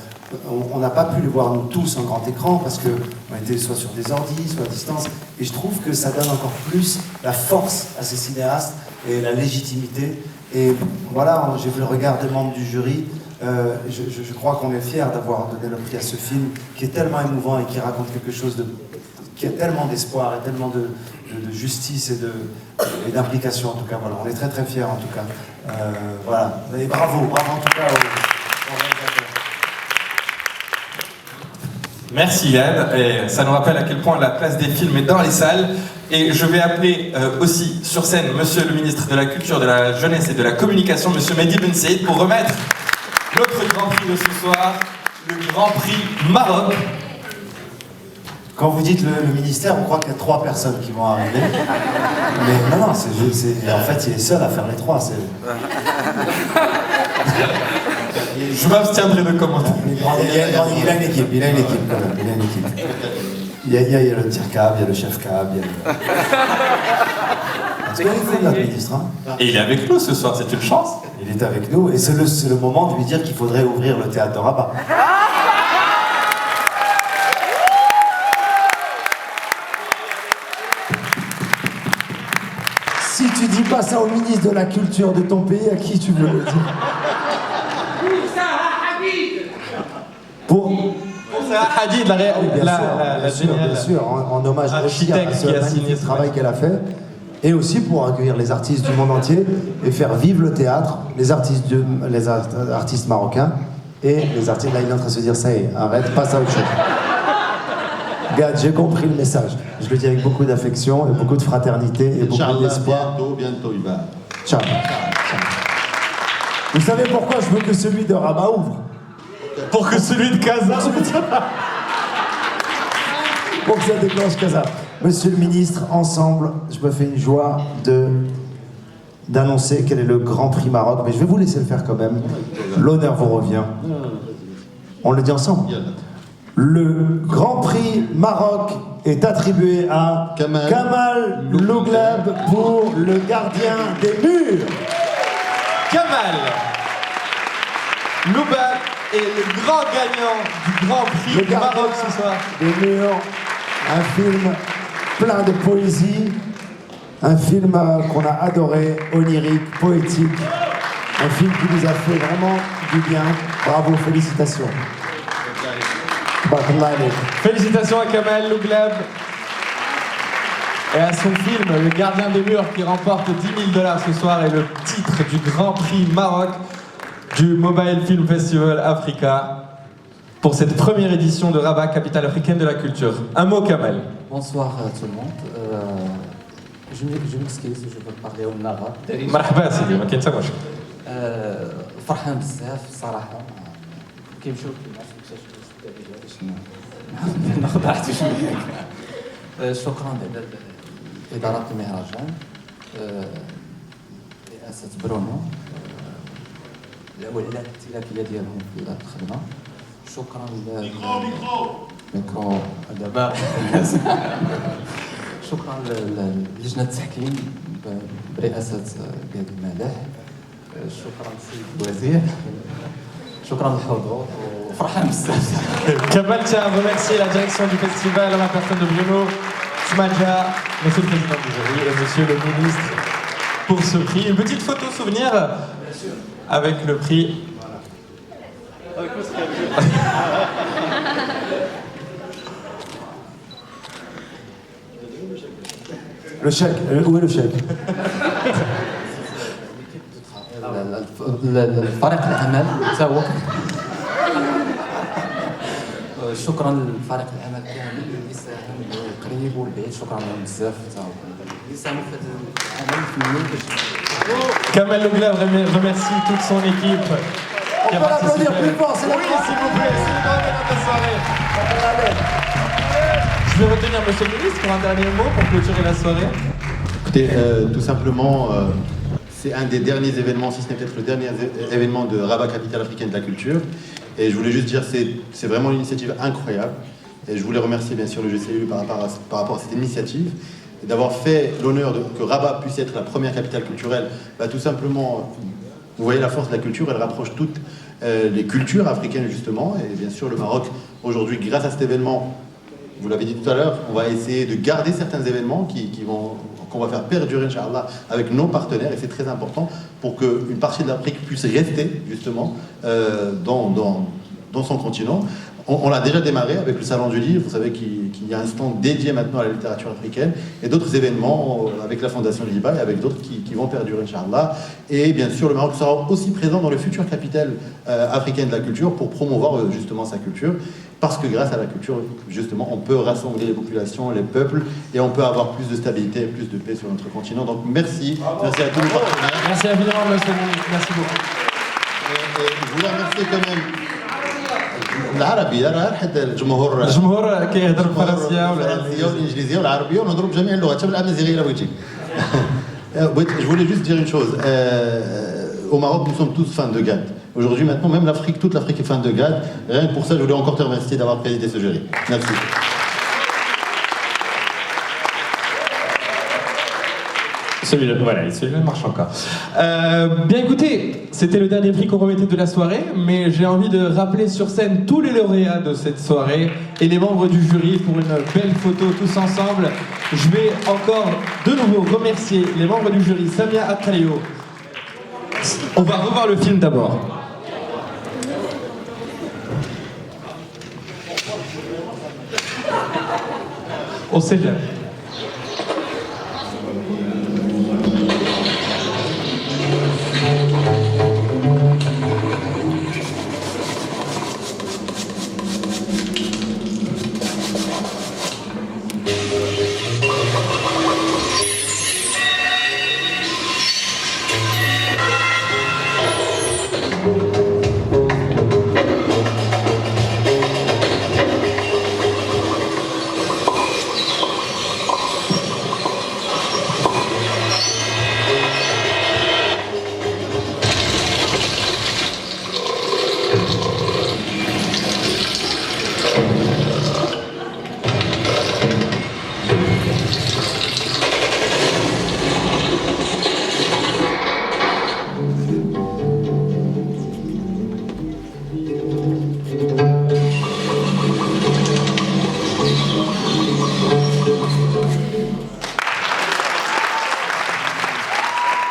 On n'a pas pu les voir nous tous en grand écran parce qu'on était soit sur des ordis, soit à distance. Et je trouve que ça donne encore plus la force à ces cinéastes et la légitimité. Et voilà, j'ai vu le regard des membres du jury. Je crois qu'on est fiers d'avoir donné le prix à ce film qui est tellement émouvant et qui raconte quelque chose qui a tellement d'espoir et tellement de justice et d'implication en tout cas. Voilà, on est très très fiers en tout cas. Voilà, et bravo en tout cas aux réalisateurs. Merci Yann, et ça nous rappelle à quel point la place des films est dans les salles. Et je vais appeler aussi sur scène Monsieur le ministre de la Culture, de la Jeunesse et de la Communication, Monsieur Mehdi Ben Saïd, pour remettre notre grand prix de ce soir, le Grand Prix Maroc. Quand vous dites le ministère, on croit qu'il y a 3 personnes qui vont arriver. Mais non, en fait, il est seul à faire les 3. Je m'abstiendrai de commenter. Il a une équipe quand même. Il y a le tir cab, il y a le chef cab, il y a En tout cas, il faut notre ministre. Et il est avec nous ce soir, c'est une chance. Il est avec nous et c'est le moment de lui dire qu'il faudrait ouvrir le théâtre de Rabat. Si tu dis pas ça au ministre de la Culture de ton pays, à qui tu veux le dire? Pour Sarah Hadid, bien sûr, en hommage à ce magnifique travail qu'elle a fait, et aussi pour accueillir les artistes du monde entier et faire vivre le théâtre, les artistes marocains et les artistes. Là, il est en train de se dire ça y est, arrête, passe à autre chose. Gad, j'ai compris le message. Je le dis avec beaucoup d'affection et beaucoup de fraternité et beaucoup d'espoir. Bientôt, il va. Ciao. Vous savez pourquoi je veux que celui de Rabat ouvre? Pour que celui de Casa. Pour que ça déclenche Casa. Monsieur le ministre, ensemble, je me fais une joie d'annoncer quel est le Grand Prix Maroc, mais je vais vous laisser le faire quand même. L'honneur vous revient. On le dit ensemble. Le Grand Prix Maroc est attribué à Kamal Louglab pour le gardien des murs. Kamal Louglab est le grand gagnant du Grand Prix du Maroc ce soir. Des murs, un film plein de poésie, un film qu'on a adoré, onirique, poétique, un film qui nous a fait vraiment du bien. Bravo, félicitations. Félicitations à Kamal Louglab et à son film Le Gardien des Murs qui remporte $10 000 ce soir et le titre du Grand Prix Maroc du Mobile Film Festival Africa pour cette première édition de Rabat, capitale africaine de la culture. Un mot, Kamal. Bonsoir à tout le monde. Je m'excuse, je veux parler au arabe. مرحبا سيدي ما كاين حتى مشكل. فرحان بزاف صراحة. كيمشيو ناخذ راحتي شوية. شكرا لإدارة المهرجان رئاسة برونو والعائلات الائتلافية ديالهم في الخدمة. شكرا ميكرو دابا شكرا للجنة التحكيم برئاسة قادي مالح. شكرا سيد الوزير. شكرا للحضور وفرحان بزاف. Kamal tient à remercier la direction du festival, la personne de Bruno Smadja, monsieur le président du jury et monsieur le ministre pour ce prix. Une petite photo souvenir avec le prix. Le chèque, où est le chèque? الفريق العمل حتى هو شكرا لفريق العمل كامل اللي ساهم بالقريب والبعيد. شكرا لهم بزاف حتى هو اللي ساهموا في هذا العمل الفني. Kamel Leclerc remercie toute son équipe. On peut l'applaudir plus fort, c'est la Oui, s'il vous plaît, c'est le grand événement de la soirée. Je vais retenir monsieur le ministre pour un dernier mot pour clôturer la soirée. Écoutez, tout simplement, c'est un des derniers événements, si ce n'est peut-être le dernier événement de Rabat, capitale africaine de la culture. Et je voulais juste dire, c'est vraiment une initiative incroyable. Et je voulais remercier bien sûr le GCU par rapport à cette initiative. Et d'avoir fait l'honneur que Rabat puisse être la première capitale culturelle. Tout simplement, vous voyez la force de la culture, elle rapproche toutes les cultures africaines justement. Et bien sûr, le Maroc, aujourd'hui, grâce à cet événement, vous l'avez dit tout à l'heure, on va essayer de garder certains événements qu'on va faire perdurer, Inch'Allah, avec nos partenaires, et c'est très important pour qu'une partie de l'Afrique puisse rester, justement, dans son continent. On l'a déjà démarré avec le Salon du Livre, vous savez qu'il y a un stand dédié maintenant à la littérature africaine, et d'autres événements avec la Fondation Liba et avec d'autres qui vont perdurer, Inch'Allah. Et bien sûr, le Maroc sera aussi présent dans les futures capitales africaines de la culture pour promouvoir justement sa culture. Parce que grâce à la culture, justement, on peut rassembler les populations, les peuples, et on peut avoir plus de stabilité et plus de paix sur notre continent. Donc merci, merci à tous nos partenaires. Merci infiniment, monsieur le ministre, merci beaucoup. Et je voulais remercier quand même العربي راه حتى الجمهور كيهضر بالفرنسيه والانجليزيه والعربيه ونهضروا بجميع اللغات حتى بالامازيغيه الا بغيتي. Je voulais juste dire une chose. Au Maroc, nous sommes tous fans de Gad. Aujourd'hui, maintenant, même l'Afrique, toute l'Afrique est fan de Gad. Rien que pour ça, je voulais encore te remercier d'avoir présidé ce jury. Merci. Celui-là marche encore. Bien écoutez, c'était le dernier prix qu'on remettait de la soirée, mais j'ai envie de rappeler sur scène tous les lauréats de cette soirée et les membres du jury pour une belle photo tous ensemble. Je vais encore de nouveau remercier les membres du jury, Samia Atrayo. On va revoir le film d'abord. On sait jamais.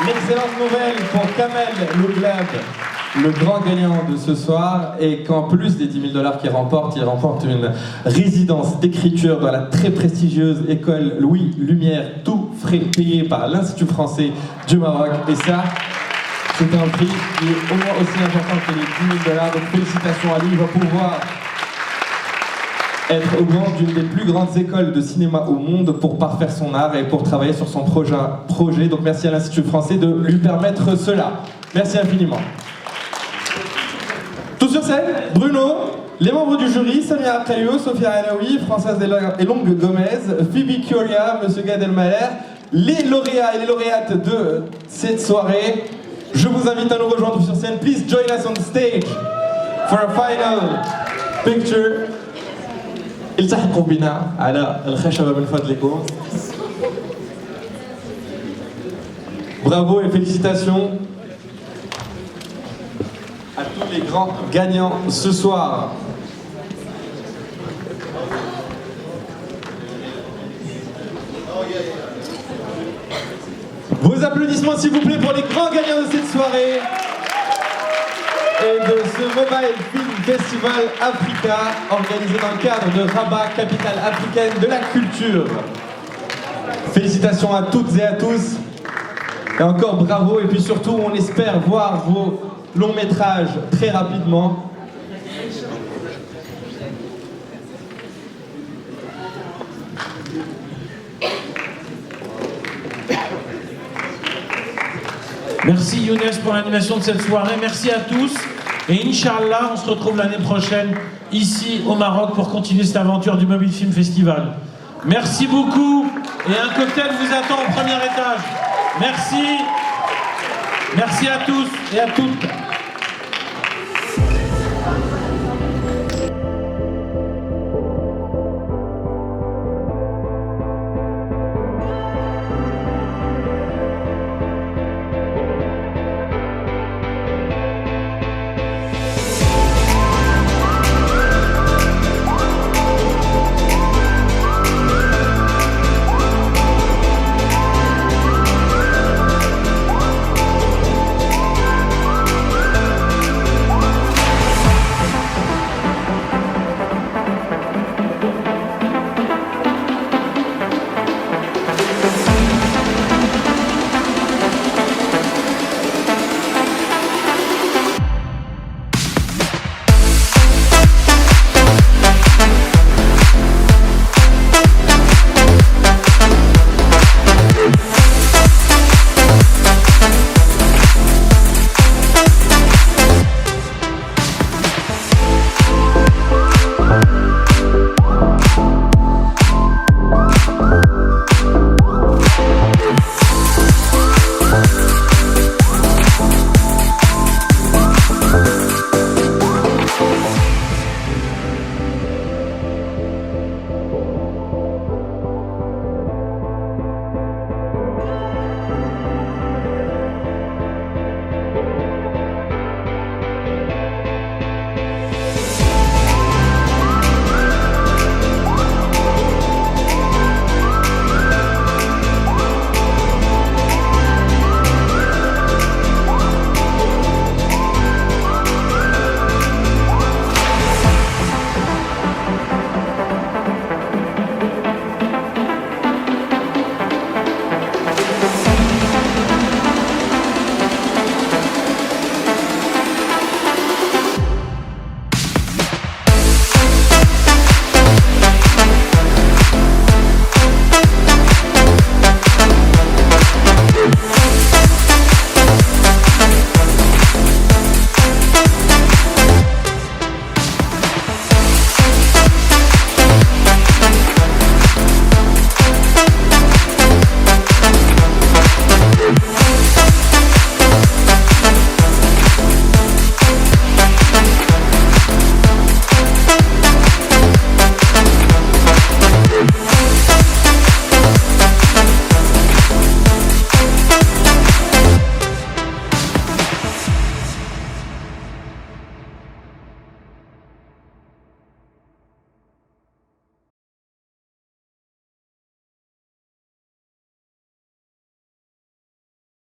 L'excellente nouvelle pour Kamel Leclerc, le grand gagnant de ce soir, est qu'en plus des 10 000 $ qu'il remporte, il remporte une résidence d'écriture dans la très prestigieuse école Louis Lumière, tout frais payé par l'Institut français du Maroc. Et ça, c'est un prix qui est au moins aussi important que les 10 000 $. Donc félicitations à lui, il va pouvoir être au banc d'une des plus grandes écoles de cinéma au monde pour parfaire son art et pour travailler sur son projet. Donc merci à l'Institut français de lui permettre cela. Merci infiniment. Tout sur scène, Bruno, les membres du jury, Samia Atrayo, Sophia Alaoui, Françoise Elong Gomez, Phoebe Curia, Monsieur Gad Elmaleh, les lauréats et les lauréates de cette soirée. Je vous invite à nous rejoindre sur scène. Please join us on stage for a final picture. التحقوا بنا على الخشبة من فضلكم. Bravo et félicitations. à tous les grands gagnants ce soir. Vos applaudissements s'il vous plaît pour les grands gagnants de cette soirée et de ce Mobile Film Festival Africa organisé dans le cadre de Rabat, capitale africaine de la culture. Félicitations à toutes et à tous et encore bravo, et puis surtout on espère voir vos longs métrages très rapidement. Merci Younes pour l'animation de cette soirée, merci à tous et Inch'Allah on se retrouve l'année prochaine ici au Maroc pour continuer cette aventure du Mobile Film Festival. Merci beaucoup et un cocktail vous attend au premier étage. Merci à tous et à toutes.